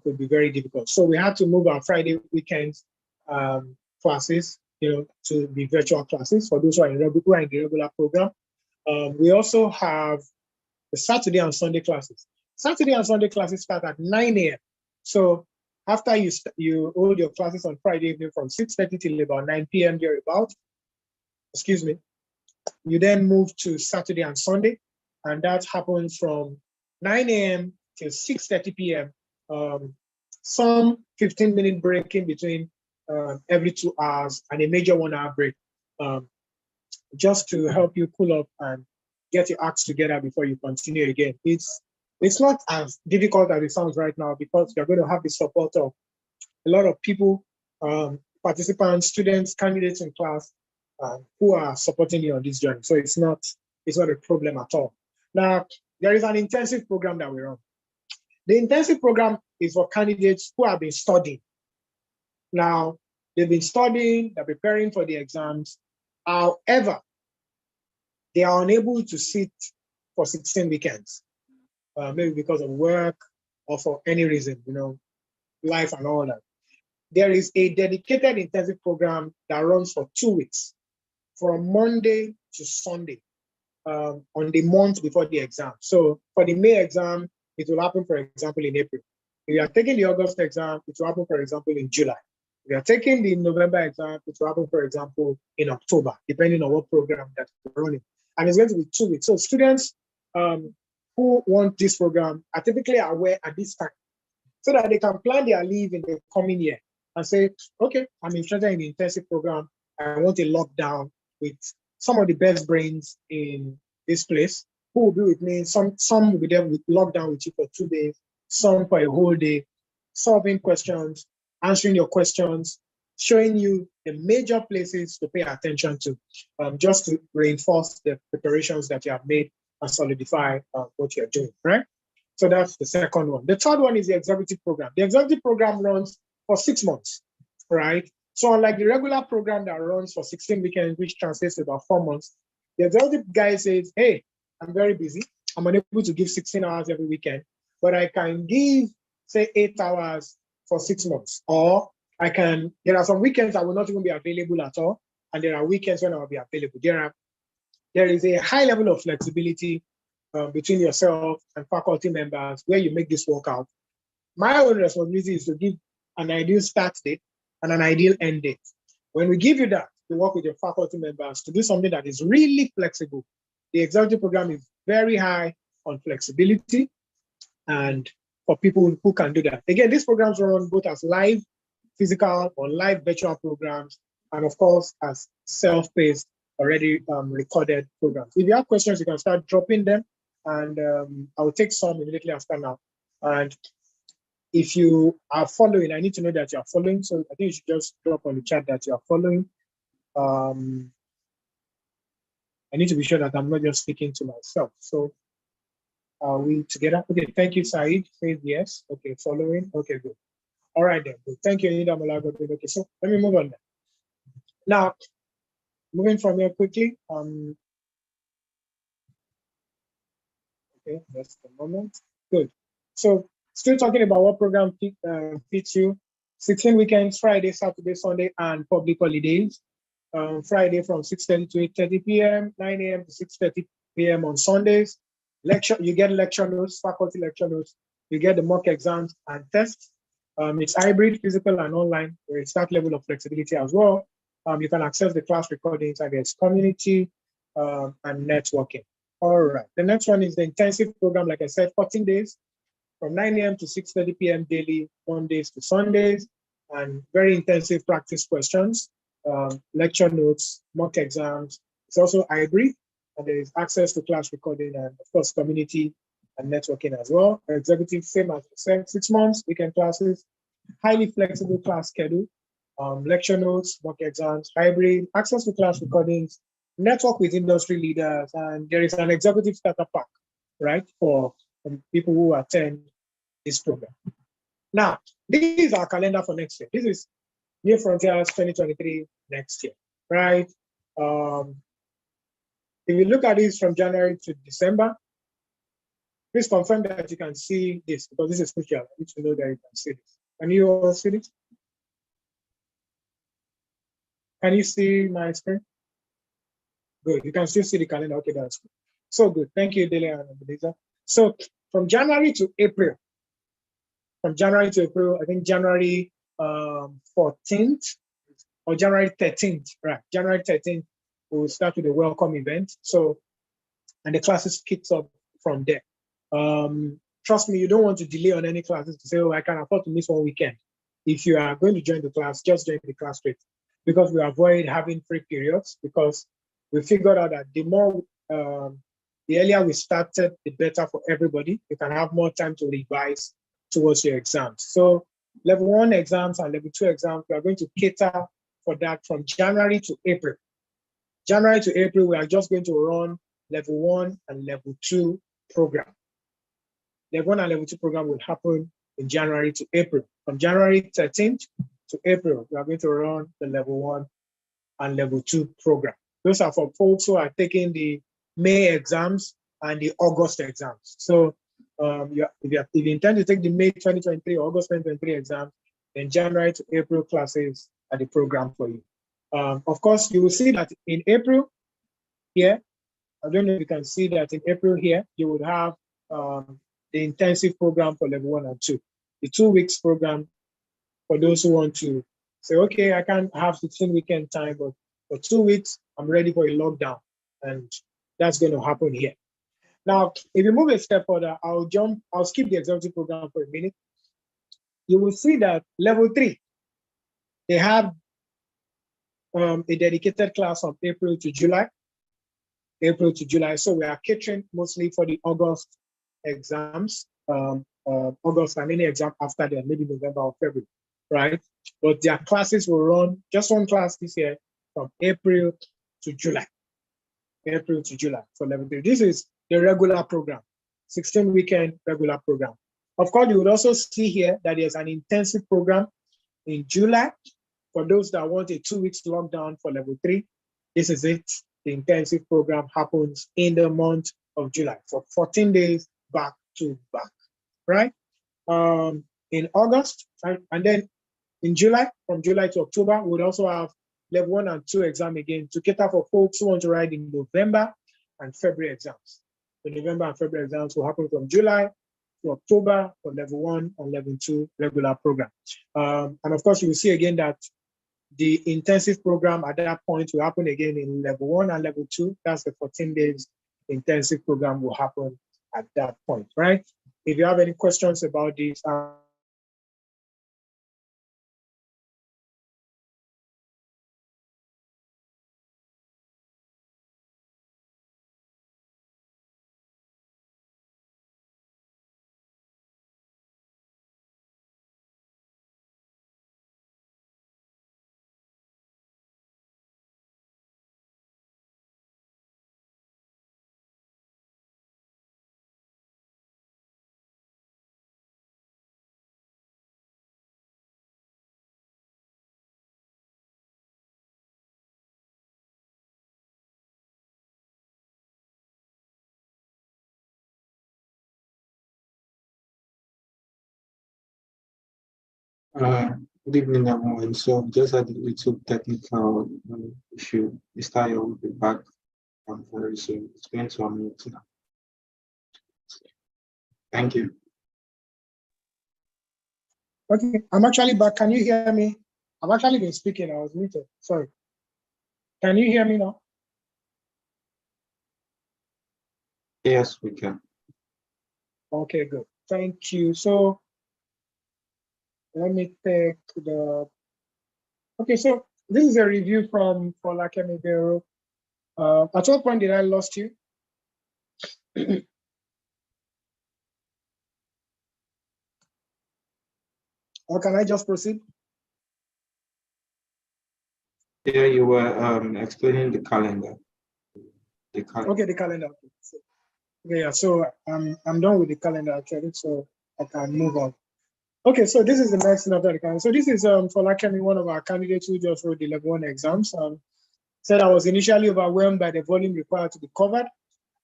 could be very difficult. So we had to move our Friday weekends classes, to be virtual classes for those who are in the regular program. We also have the Saturday and Sunday classes. Saturday and Sunday classes start at 9 a.m. So after you hold your classes on Friday evening from 6:30 till about 9 p.m. thereabout, you then move to Saturday and Sunday, and that happens from 9 a.m. till 6:30 p.m. Some 15-minute break in between every 2 hours and a major 1-hour break, just to help you cool up and get your acts together before you continue again. It's not as difficult as it sounds right now, because you're going to have the support of a lot of people, participants, students, candidates in class who are supporting you on this journey. So it's not a problem at all. Now, there is an intensive program that we run. The intensive program is for candidates who have been studying. Now, they've been studying, they're preparing for the exams. However, they are unable to sit for 16 weekends, maybe because of work or for any reason, life and all that. There is a dedicated intensive program that runs for 2 weeks, from Monday to Sunday, on the month before the exam. So for the May exam, it will happen, for example, in April. If you are taking the August exam, it will happen, for example, in July. If you are taking the November exam, it will happen, for example, in October, depending on what program that you're running. And it's going to be 2 weeks. So students who want this program are typically aware at this time, so that they can plan their leave in the coming year and say, okay, I'm interested in the intensive program. I want a lockdown with some of the best brains in this place who will be with me. Some will be there with lockdown with you for 2 days, some for a whole day, solving questions, answering your questions, showing you the major places to pay attention to, just to reinforce the preparations that you have made and solidify what you're doing, right? So that's the second one. The third one is the executive program. The executive program runs for 6 months, right? So unlike the regular program that runs for 16 weekends, which translates to about 4 months, the executive guy says, hey, I'm very busy. I'm unable to give 16 hours every weekend, but I can give, say, 8 hours for 6 months. Or there are some weekends I will not even be available at all, and there are weekends when I will be available. There is a high level of flexibility between yourself and faculty members where you make this work out. My own responsibility is to give an ideal start date and an ideal end date. When we give you that, to work with your faculty members to do something that is really flexible. The executive program is very high on flexibility and for people who can do that. Again, these programs run both as live physical or live virtual programs, and of course, as self-paced, already recorded programs. If you have questions, you can start dropping them, and I'll take some immediately after now. And if you are following, I need to know that you are following. So I think you should just drop on the chat that you are following. I need to be sure that I'm not just speaking to myself. So are we together? Okay, thank you, Saeed. Says yes. Okay, following. Okay, good. All right then. Good. Thank you, Nida Malago. Okay, so let me move on then. Now, moving from here quickly. Okay, just a moment. Good. So still talking about what program fits you. 16 weekends, Friday, Saturday, Sunday, and public holidays. Friday from 6:30 to 8:30 p.m., 9 a.m. to 6:30 p.m. on Sundays. Lecture, you get lecture notes, faculty lecture notes. You get the mock exams and tests. It's hybrid, physical, and online. It's that level of flexibility as well. You can access the class recordings, I guess, community and networking. All right. The next one is the intensive program. Like I said, 14 days from 9 a.m. to 6:30 p.m. daily, Mondays to Sundays, and very intensive practice questions, lecture notes, mock exams. It's also hybrid, and there is access to class recording and, of course, community and networking as well. Executive, same as I said, 6 months, weekend classes, highly flexible class schedule, lecture notes, mock exams, hybrid, access to class recordings, network with industry leaders, and there is an executive starter pack, right, for people who attend this program. Now, this is our calendar for next year. This is New Frontiers 2023 next year, right? If you look at this from January to December, please confirm that you can see this, because this is crucial. I need to know that you can see this. Can you all see this? Can you see my screen? Good, you can still see the calendar. Okay, that's good. So good, thank you, Delia and Ebenezer. So from January to April, I think January 14th or January 13th, right? January 13th, we'll start with a welcome event. So, and the classes kicks up from there. Trust me, you don't want to delay on any classes to say, oh, I can afford to miss one weekend. If you are going to join the class, just join the class straight, because we avoid having free periods, because we figured out that the more, the earlier we started, the better for everybody. You can have more time to revise towards your exams. So level 1 exams and level 2 exams, we are going to cater for that from January to April. January to April, we are just going to run level 1 and level 2 program. Level 1 and level 2 program will happen in January to April. From January 13th to April, we are going to run the level 1 and level 2 program. Those are for folks who are taking the May exams and the August exams. So if you intend to take the May 2023 or August 2023 exam, then January to April classes are the program for you. Of course, you will see that in April here, I don't know if you can see that in April here, you would have the intensive program for level 1 and 2. The 2 weeks program for those who want to say, okay, I can't have 16 weekend time, but for 2 weeks, I'm ready for a lockdown. And that's going to happen here. Now, if you move a step further, I'll skip the executive program for a minute. You will see that level 3, they have a dedicated class from April to July. So we are catering mostly for the August exams, August and any exam after that, maybe November or February, right? But their classes will run just one class this year from April to July. April to July for level 3. This is the regular program, 16 weekend regular program. Of course, you would also see here that there's an intensive program in July for those that want a 2 weeks lockdown for level 3. This is it. The intensive program happens in the month of July for 14 days back to back, right? In August, and then in July, from July to October, we'll also have level 1 and 2 exam again to cater for folks who want to write in November and February exams. The November and February exams will happen from July to October for level 1 and level 2 regular program. And of course, you will see again that the intensive program at that point will happen again in level 1 and level 2. That's the 14 days intensive program will happen at that point, right? If you have any questions about this, Good evening, everyone. So just had a little technical issue. Mr. Ayo will be back very soon. It's going to unmute now. Thank you. Okay, I'm actually back. Can you hear me? I've actually been speaking. I was muted. Sorry. Can you hear me now? Yes, we can. Okay, good. Thank you. So let me take the. Okay, so this is a review from Folakemi Bureau. At what point did I lost you? Or can I just proceed? Yeah, you were explaining the calendar. Okay, the calendar. Okay, yeah, so I'm done with the calendar actually, so I can move on. Okay, so this is the next thing after the calendar. So this is Folakemi, one of our candidates who just wrote the level 1 exams. Said I was initially overwhelmed by the volume required to be covered.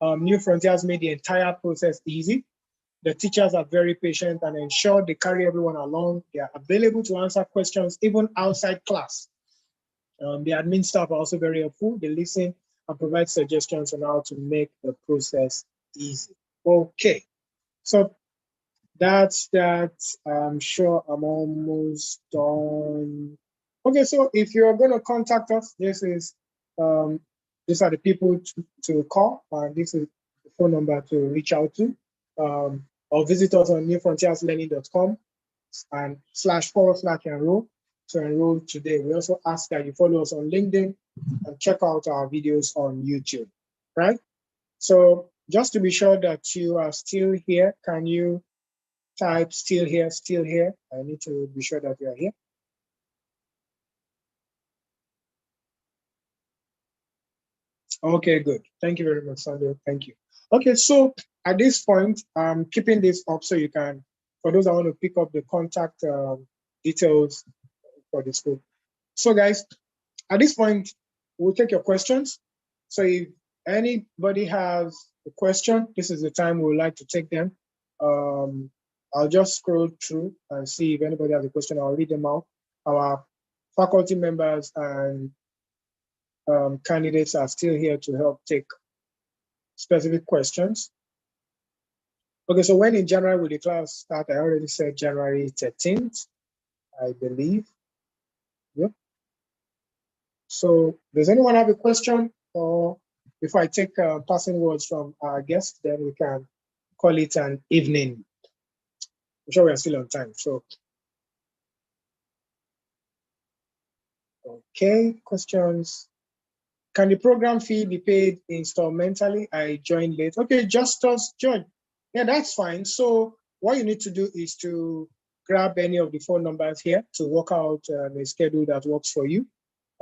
New Frontiers made the entire process easy. The teachers are very patient and ensure they carry everyone along. They are available to answer questions even outside class. The admin staff are also very helpful. They listen and provide suggestions on how to make the process easy. Okay, so that's that. I'm sure I'm almost done. Okay, so if you're going to contact us, these are the people to call, and this is the phone number to reach out to. Or visit us on newfrontierslearning.com and /enroll to enroll today. We also ask that you follow us on LinkedIn and check out our videos on YouTube, right? So just to be sure that you are still here, can you type still here, still here? I need to be sure that you are here. Okay, good. Thank you very much, Sandra. Thank you. Okay, so at this point, I'm keeping this up so you can, for those that want to pick up the contact details for the school. So guys, at this point, we'll take your questions. So if anybody has a question, this is the time we would like to take them. I'll just scroll through and see if anybody has a question. I'll read them out. Our faculty members and candidates are still here to help take specific questions. Okay, so when in January will the class start? I already said January 13th, I believe. Yep. So does anyone have a question? Or before I take passing words from our guest, then we can call it an evening. I'm sure we are still on time. So, okay, questions. Can the program fee be paid instrumentally? I joined late. Okay, Justus join. Yeah, that's fine. So what you need to do is to grab any of the phone numbers here to work out a schedule that works for you.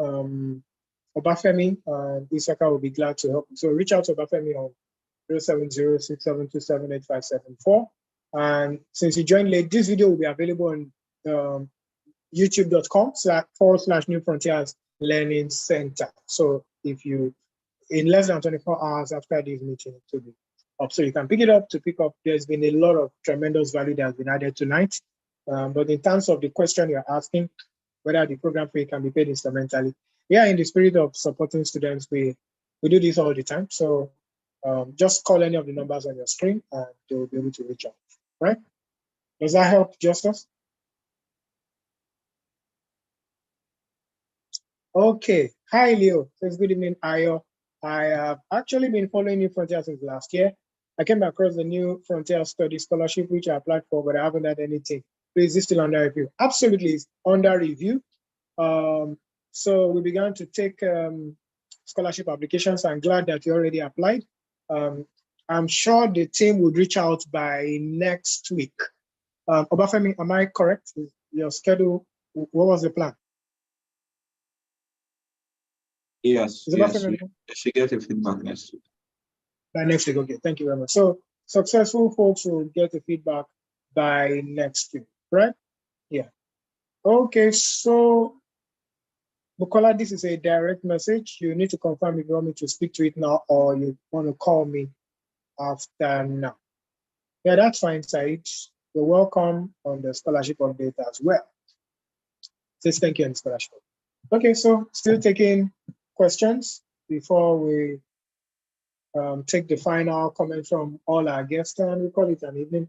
Obafemi and Isaka will be glad to help. So reach out to Obafemi on 07067278574. And since you joined late, this video will be available on youtube.com/New Frontiers Learning Center. So if you, in less than 24 hours after this meeting, it will be up. So you can pick it up to pick up. There's been a lot of tremendous value that has been added tonight. But in terms of the question you're asking, whether the program fee can be paid instrumentally, yeah, in the spirit of supporting students, we do this all the time. So just call any of the numbers on your screen and they will be able to reach out, right? Does that help, Justus? Okay. Hi, Leo. Says good evening, Ayo. I have actually been following New Frontier since last year. I came across the New Frontier Study Scholarship, which I applied for, but I haven't had anything. Please, is still under review? Absolutely, it's under review. So we began to take scholarship applications. I'm glad that you already applied. I'm sure the team would reach out by next week. Obafemi, am I correct? Your schedule, what was the plan? Yes, yes, we should get a feedback next week. By next week, okay, thank you very much. So successful folks will get the feedback by next week, right? Yeah. Okay, so Bukola, this is a direct message. You need to confirm if you want me to speak to it now or you want to call me after now. Yeah, that's fine, Said. You're welcome on the scholarship update as well. says thank you and scholarship. Okay, so still taking questions before we take the final comment from all our guests, and we call it an evening.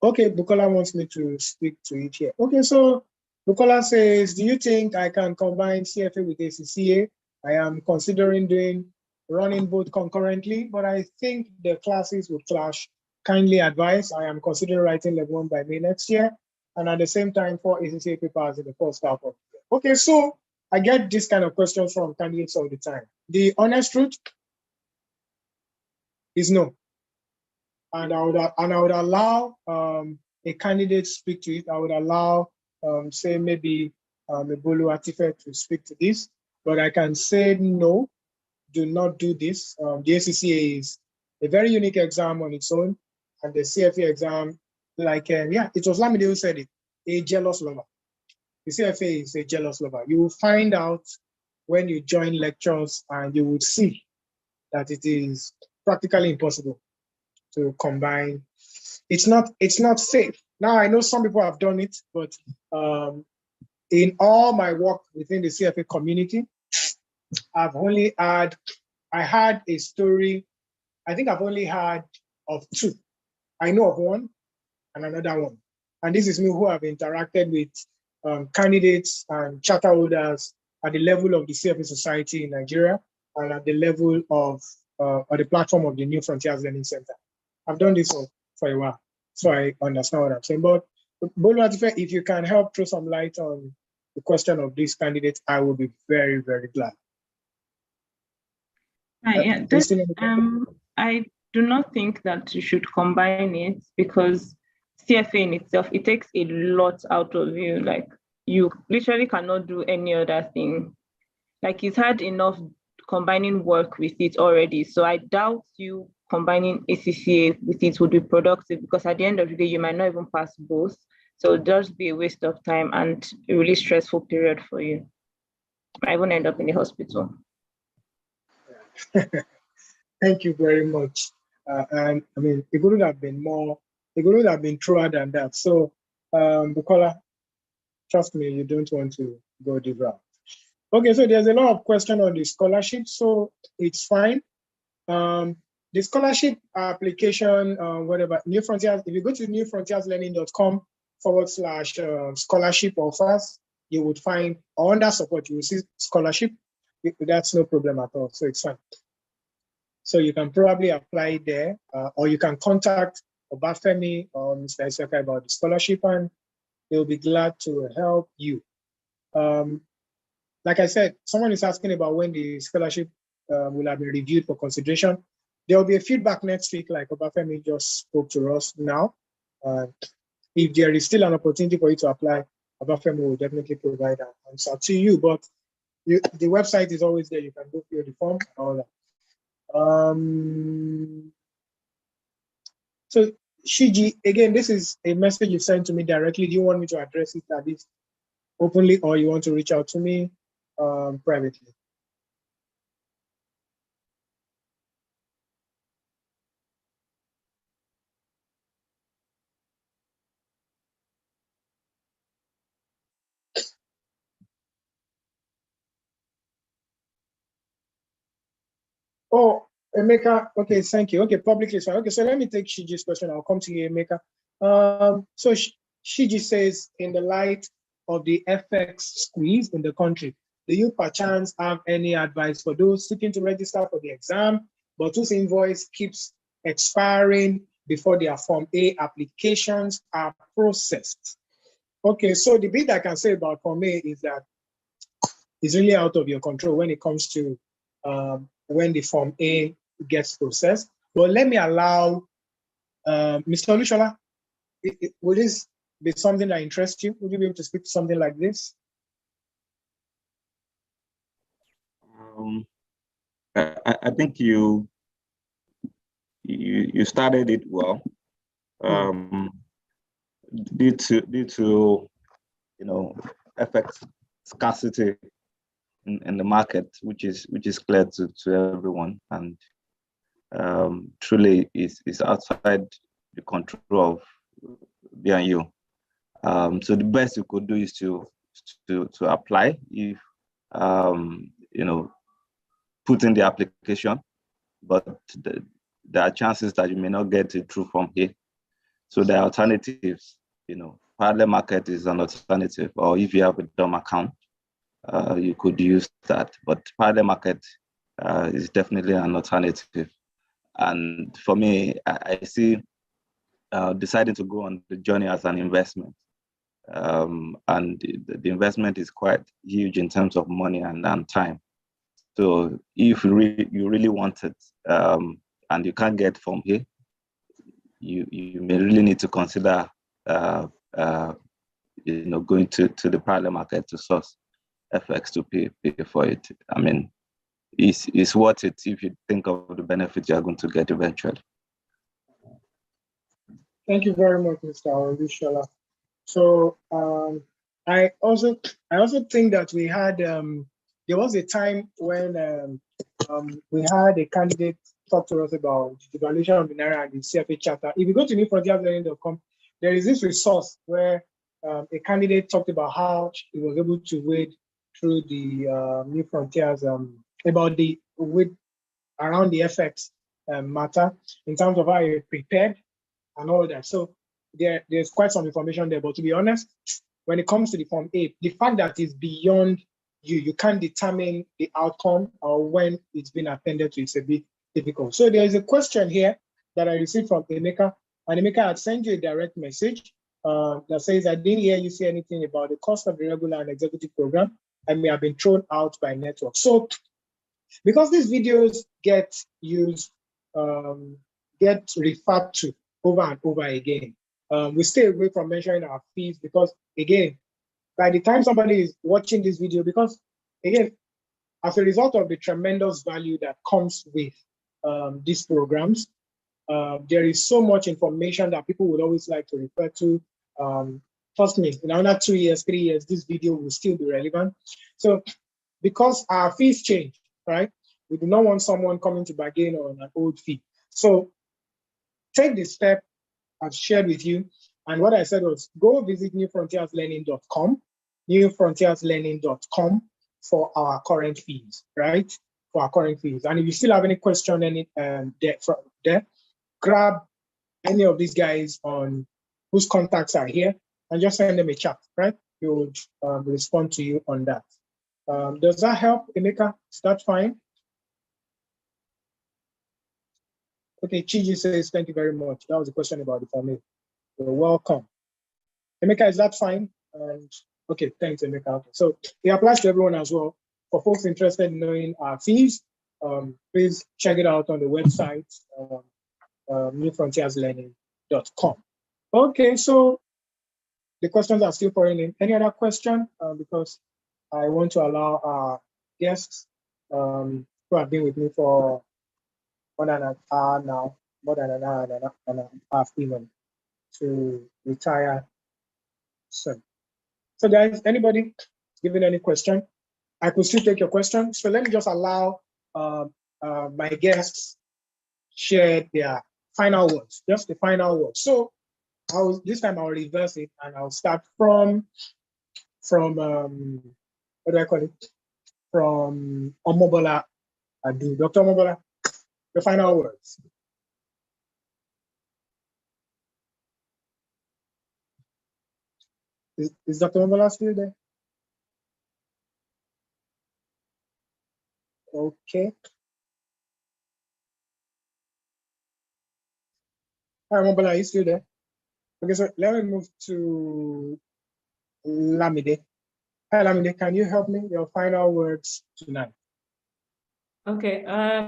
Okay, Bukola wants me to speak to it here. Okay, so Bukola says, do you think I can combine CFA with ACCA? I am considering running both concurrently, but I think the classes would clash. Kindly advise. I am considering writing level 1 by May next year, and at the same time 4 ACCA papers in the first half of the year. Okay, so I get this kind of questions from candidates all the time. The honest truth is no. And I would allow a candidate to speak to it. I would allow, say, maybe Ebolu Atife to speak to this, but I can say no, do not do this. The ACCA is a very unique exam on its own, and the CFA exam, like, yeah, it was Lamide who said it, a jealous lover. The CFA is a jealous lover. You will find out when you join lectures, and you will see that it is practically impossible to combine. It's not safe. Now, I know some people have done it, but in all my work within the CFA community, I had a story. I think I've only had of 2. I know of one and another one. And this is me who have interacted with candidates and charter holders at the level of the CFA Society in Nigeria and at the level of or the platform of the New Frontiers Learning Center. I've done this for a while, so I understand what I'm saying. But Bolu Atife, if you can help throw some light on the question of these candidates, I will be very, very glad. Yeah, I do not think that you should combine it, because CFA in itself, it takes a lot out of you. Like, you literally cannot do any other thing. Like, it's hard enough combining work with it already. So I doubt you combining ACCA with it would be productive, because at the end of the day, you might not even pass both. So it'll just be a waste of time and a really stressful period for you. I won't end up in the hospital. Thank you very much. And I mean, it couldn't have been truer than that. So, Bukola, trust me, you don't want to go the route. Okay, so there's a lot of question on the scholarship, so it's fine. The scholarship application, whatever, New Frontiers, if you go to newfrontierslearning.com/scholarship offers, you would find, under support, you will see scholarship. That's no problem at all, so it's fine. So you can probably apply there, or you can contact Obafemi or Mr. Isaka about the scholarship, and they'll be glad to help you. Like I said, someone is asking about when the scholarship will have been reviewed for consideration. There will be a feedback next week, like Obafemi just spoke to us now. If there is still an opportunity for you to apply, Obafemi will definitely provide an answer to you. But the website is always there. You can go fill the form and all that. So Shiji, again, this is a message you sent to me directly. Do you want me to address it at least openly, or you want to reach out to me privately? Oh, Emeka, okay, thank you. Okay, publicly, so okay, so let me take Shiji's question. I'll come to you, Emeka. So Shiji says, in the light of the FX squeeze in the country, do you perchance have any advice for those seeking to register for the exam, but whose invoice keeps expiring before their Form A applications are processed? Okay, so the bit I can say about Form A is that it's really out of your control when it comes to when the Form A gets processed. But let me allow Mr. Olushola, will this be something that interests you? Would you be able to speak to something like this? I think you started it well. Due to FX scarcity in the market, which is clear to everyone, and truly is outside the control of and You. So the best you could do is to apply. If put in the application, but there are chances that you may not get it through from here. So there are alternatives. Parallel market is an alternative, or if you have a DOM account, you could use that. But parallel market is definitely an alternative. And for me, I see deciding to go on the journey as an investment. And the investment is quite huge in terms of money and time. So if you really want it and you can't get from here, you may really need to consider going to the parallel market to source FX to pay for it. I mean, it's worth it if you think of the benefits you're going to get eventually. Thank you very much, Mr. Orishola. So I also think that we had there was a time when we had a candidate talk to us about the devaluation of the Naira and the CFA charter. If you go to newfrontierslearning.com, there is this resource where a candidate talked about how he was able to wade through the New Frontiers about the with around the FX matter in terms of how he prepared and all that. So there's quite some information there. But to be honest, when it comes to the Form A, the fact that it's beyond you can't determine the outcome or when it's been appended to, it's a bit difficult. So there is a question here that I received from Emeka, and Emeka had sent you a direct message that says, I didn't hear you say anything about the cost of the regular and executive program, and may have been thrown out by network. So because these videos get used, get referred to over and over again, we stay away from mentioning our fees because, again, by the time somebody is watching this video, because, again, as a result of the tremendous value that comes with these programs, there is so much information that people would always like to refer to. Trust me, in another 2 years, 3 years, this video will still be relevant. So because our fees change, right? We do not want someone coming to bargain on an old fee. So take the step I've shared with you. And what I said was go visit newfrontierslearning.com, newfrontierslearning.com for our current fees, right? For our current fees. And if you still have any question, there, grab any of these guys on whose contacts are here and just send them a chat, right? They would respond to you on that. Does that help, Emeka? Is that fine? Okay, Chiji says, thank you very much. That was a question about the Form A. You're welcome. Emeka, is that fine? And okay, thanks, Emeka. Okay. So it applies to everyone as well. For folks interested in knowing our fees, please check it out on the website, newfrontierslearning.com. Okay, so the questions are still pouring in. Any other question? Because I want to allow our guests who have been with me for more than an hour now, more than an hour and a half even, to retire soon. So guys, anybody giving any question? I could still take your question. So let me just allow my guests share their final words, just the final words. So this time I'll reverse it and I'll start from what do I call it? From Omobola Adu. Dr. Omobola, the final words. Is Dr. Omobola still there? Okay. Hi, Omobola, are you still there? Okay, so let me move to Lamide. Hi, Lamide, can you help me? Your final words tonight. Okay,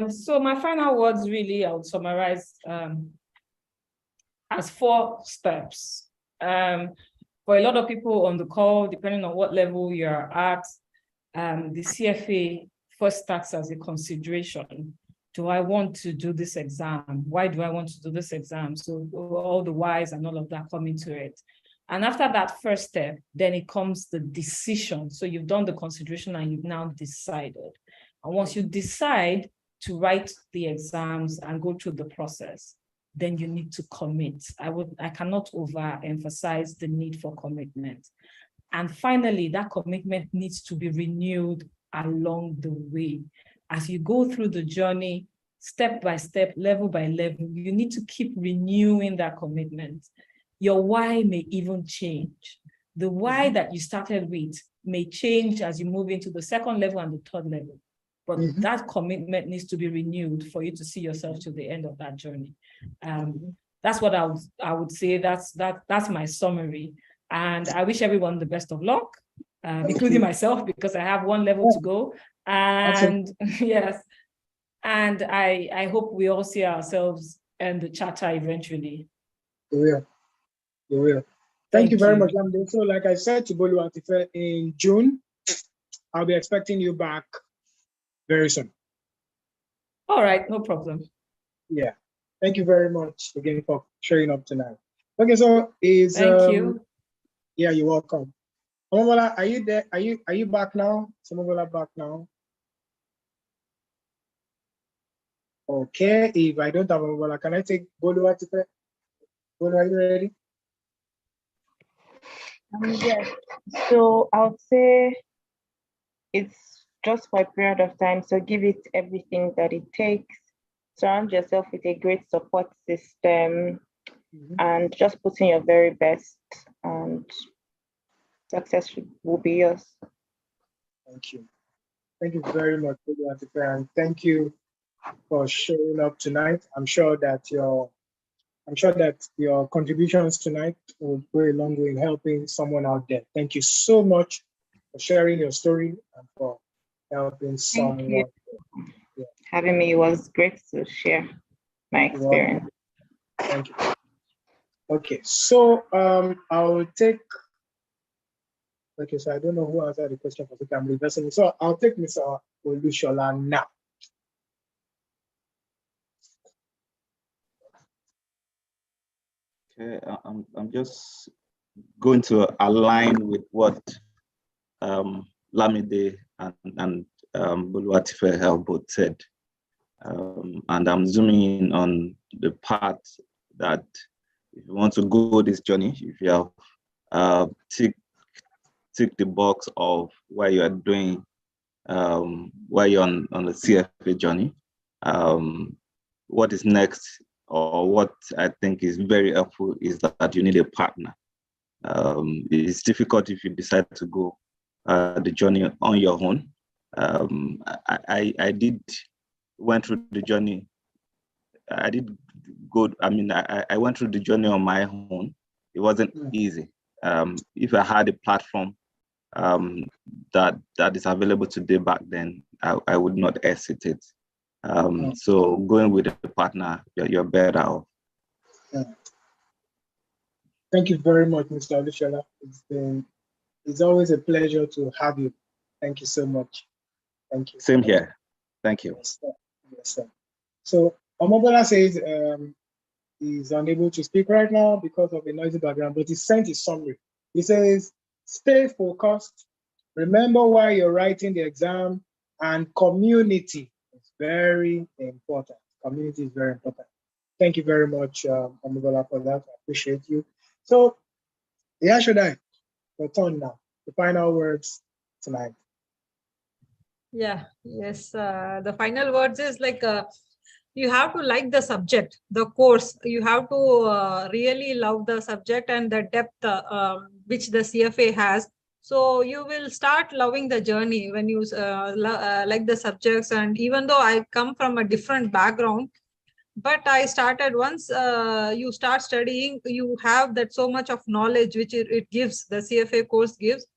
so my final words really, I would summarize as 4 steps. For a lot of people on the call, depending on what level you're at, the CFA first starts as a consideration. Do I want to do this exam? Why do I want to do this exam? So all the whys and all of that come into it. And after that first step, then it comes the decision. So you've done the consideration and you've now decided. And once you decide to write the exams and go through the process, then you need to commit. I cannot overemphasize the need for commitment. And finally, that commitment needs to be renewed along the way. As you go through the journey, step by step, level by level, you need to keep renewing that commitment. Your why may even change. The why that you started with may change as you move into the second level and the third level. But that commitment needs to be renewed for you to see yourself to the end of that journey. That's what I would say. That's my summary. And I wish everyone the best of luck, including myself, because I have one level to go. And yes, and I hope we all see ourselves in the charter eventually. You will. Thank you very much, Lamde. So like I said to Bolu Atife, in June, I'll be expecting you back very soon. All right, no problem. Yeah. Thank you very much again for showing up tonight. Okay, so thank you. Yeah, you're welcome. Omobola, are you there? Are you back now? Omobola back now? Okay, if I don't have Omobola, can I take Bolu Atife? Bolu, are you ready? Yes. So I would say it's just for a period of time. So give it everything that it takes. Surround yourself with a great support system and just put in your very best, and success will be yours. Thank you. Thank you very much, and thank you for showing up tonight. I'm sure that your contributions tonight will go a long way in helping someone out there. Thank you so much for sharing your story and for helping someone. Thank you. Yeah. Having me, it was great to share my experience. Thank you. Okay, so I'll take. Okay, so I don't know who answered the question for the I'm reversing. So I'll take Mr. Olushola now. Okay, I'm just going to align with what Lamide and Bolu Atife have both said. And I'm zooming in on the part that if you want to go this journey, if you have tick the box of where you are doing, where you're on the CFA journey, what is next, or what I think is very helpful is that you need a partner. It's difficult if you decide to go the journey on your own. I went through the journey. I went through the journey on my own. It wasn't easy. If I had a platform that is available today back then, I would not hesitate. So going with a partner, you're better off. Thank you very much, Mr. Olushola. It's always a pleasure to have you. Thank you so much. Thank you. Same here. Thank you. Yes, sir. Yes, sir. So Omobola says he's unable to speak right now because of a noisy background, but he sent his summary. He says, stay focused, remember why you're writing the exam, and community is very important. Community is very important. Thank you very much, Omobola, for that. I appreciate you. So, yeah, should I return now? The final words tonight. Yeah, yes. The final words is like you have to like the subject, the course. You have to really love the subject and the depth which the CFA has. So you will start loving the journey when you like the subjects. And even though I come from a different background, but I started once you start studying, you have that so much of knowledge which it gives, the CFA course gives.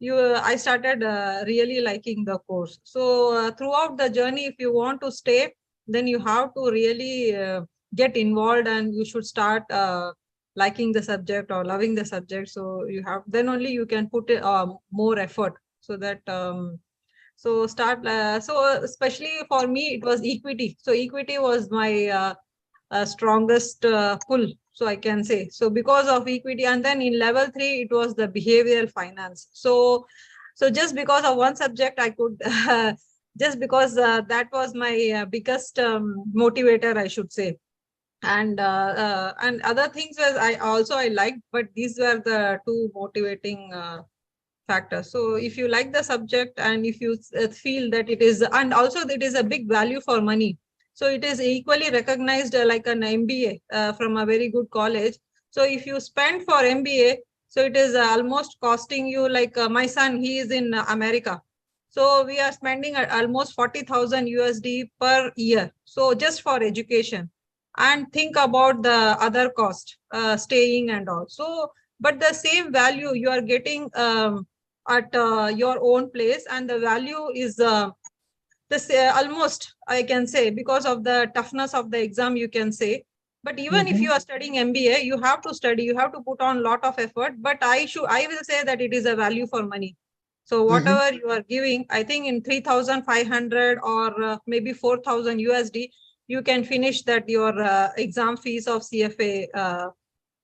I started really liking the course. So throughout the journey, if you want to stay, then you have to really get involved, and you should start liking the subject or loving the subject. So then only you can put more effort, so that so especially for me, it was equity. So equity was my strongest pull, so I can say. So because of equity, and then in level 3, it was the behavioral finance. So just because of one subject, I could just because that was my biggest motivator, I should say. and other things was I liked, but these were the two motivating factors. So if you like the subject and if you feel that it is, and also it is a big value for money, so it is equally recognized like an MBA from a very good college. So if you spend for MBA, so it is almost costing you like my son, he is in America. So we are spending almost 40,000 USD per year. So just for education, and think about the other cost, staying and all. So, but the same value you are getting at your own place, and the value is this almost, I can say, because of the toughness of the exam, you can say. But even if you are studying MBA, you have to study, you have to put on a lot of effort. But I will say that it is a value for money. So whatever you are giving, I think in 3,500 or maybe 4,000 USD, you can finish that your exam fees of CFA.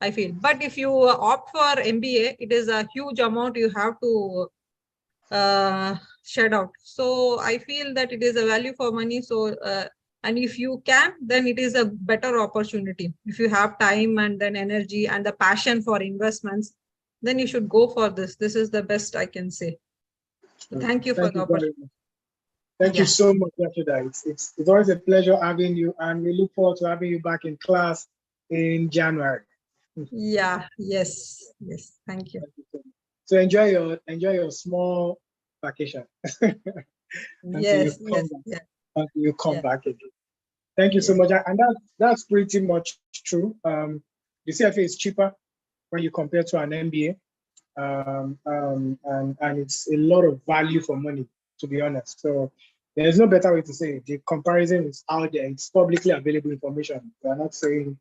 I feel. But if you opt for MBA, it is a huge amount you have to shed out. So I feel that it is a value for money. So and if you can, then it is a better opportunity. If you have time and then energy and the passion for investments, then you should go for this. This is the best I can say. So thank you for the opportunity. Thank you so much, Rashida. It's always a pleasure having you, and we look forward to having you back in class in January. Yeah, yes. Thank you. So enjoy your small vacation. Yes. Until you come back again. Thank you so much. And that's pretty much true. The CFA is cheaper when you compare to an MBA. And it's a lot of value for money, to be honest. So there's no better way to say it. The comparison is out there. It's publicly available information. We're not saying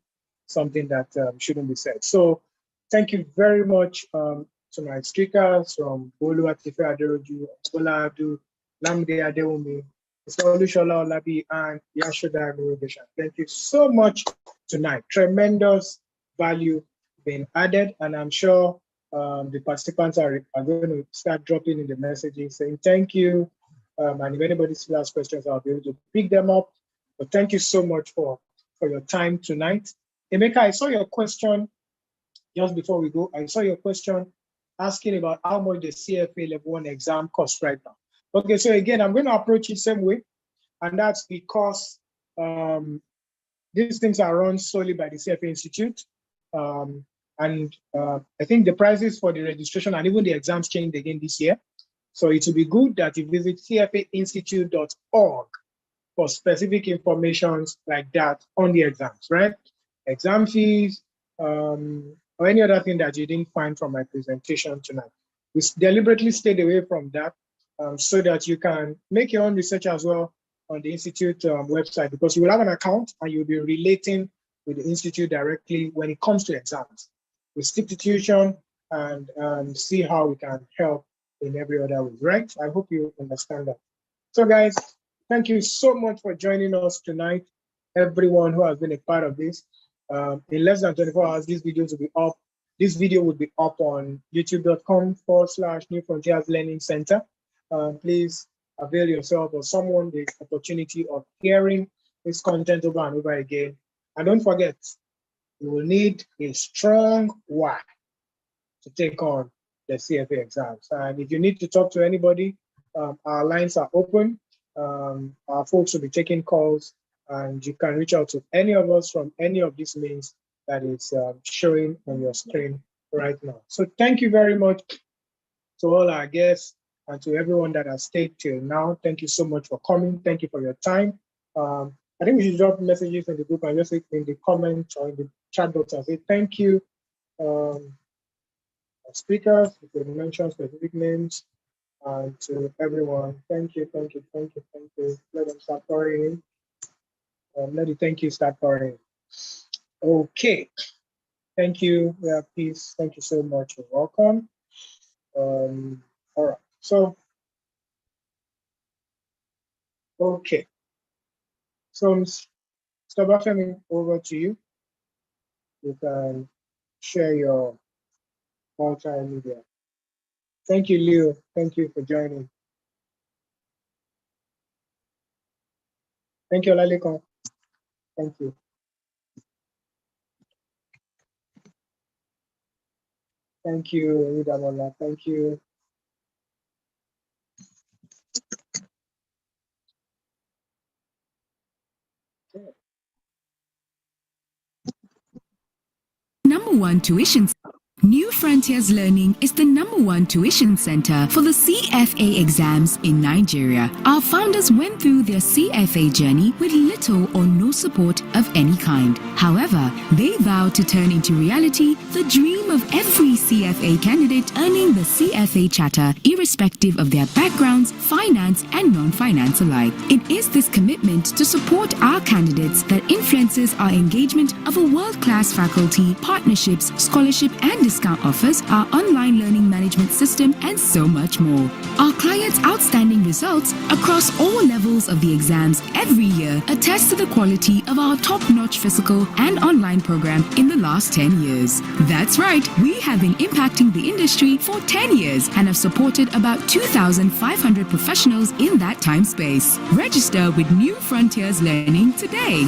something that shouldn't be said. So thank you very much to my speakers from Bolu Atife Aderoju, Bola Adu, Lamide Adewumi, Olushola Olabi, and Yashoda Amurugesha. Thank you so much tonight. Tremendous value being added, and I'm sure the participants are going to start dropping in the messages saying thank you. And if anybody still has questions, I'll be able to pick them up. But thank you so much for your time tonight. Emeka, I saw your question just before we go. I saw your question asking about how much the CFA Level 1 exam costs right now. Okay, so again, I'm going to approach it the same way. And that's because these things are run solely by the CFA Institute. And I think the prices for the registration and even the exams changed again this year. So it would be good that you visit cfainstitute.org for specific information like that on the exams, right? Exam fees, or any other thing that you didn't find from my presentation tonight. We deliberately stayed away from that so that you can make your own research as well on the Institute website, because you will have an account and you'll be relating with the Institute directly when it comes to exams. We stick to tuition and see how we can help in every other way, right? I hope you understand that. So guys, thank you so much for joining us tonight, everyone who has been a part of this. In less than 24 hours, this video will be up. This video will be up on youtube.com/New Frontiers Learning Center. Please avail yourself or someone the opportunity of hearing this content over and over again. And don't forget, you will need a strong why to take on the CFA exams. And if you need to talk to anybody, our lines are open. Our folks will be taking calls, and you can reach out to any of us from any of these links that is showing on your screen right now. So thank you very much to all our guests and to everyone that has stayed till now. Thank you so much for coming. Thank you for your time. I think we should drop messages in the group and just in the comments or in the chat box and say thank you. Speakers, if you mention specific names, and to everyone, thank you. Let them start pouring in. Let the thank you start pouring in. Okay, thank you. Yeah, peace. Thank you so much. You're welcome. All right, so okay, so Mr. Bafemi, over to you. You can share your multimedia. Thank you, Leo. Thank you for joining. Thank you, Laliko. Thank you. Thank you, Idamola. Thank you. #1 tuition. New Frontiers Learning is the #1 tuition center for the CFA exams in Nigeria. Our founders went through their CFA journey with little or no support of any kind. However, they vowed to turn into reality the dream of every CFA candidate earning the CFA charter, irrespective of their backgrounds, finance and non-finance alike. It is this commitment to support our candidates that influences our engagement of a world-class faculty, partnerships, scholarship and discount offers, our online learning management system, and so much more. Our clients' outstanding results across all levels of the exams every year attest to the quality of our top-notch physical and online program in the last 10 years. That's right, we have been impacting the industry for 10 years and have supported about 2,500 professionals in that time space. Register with New Frontiers Learning today.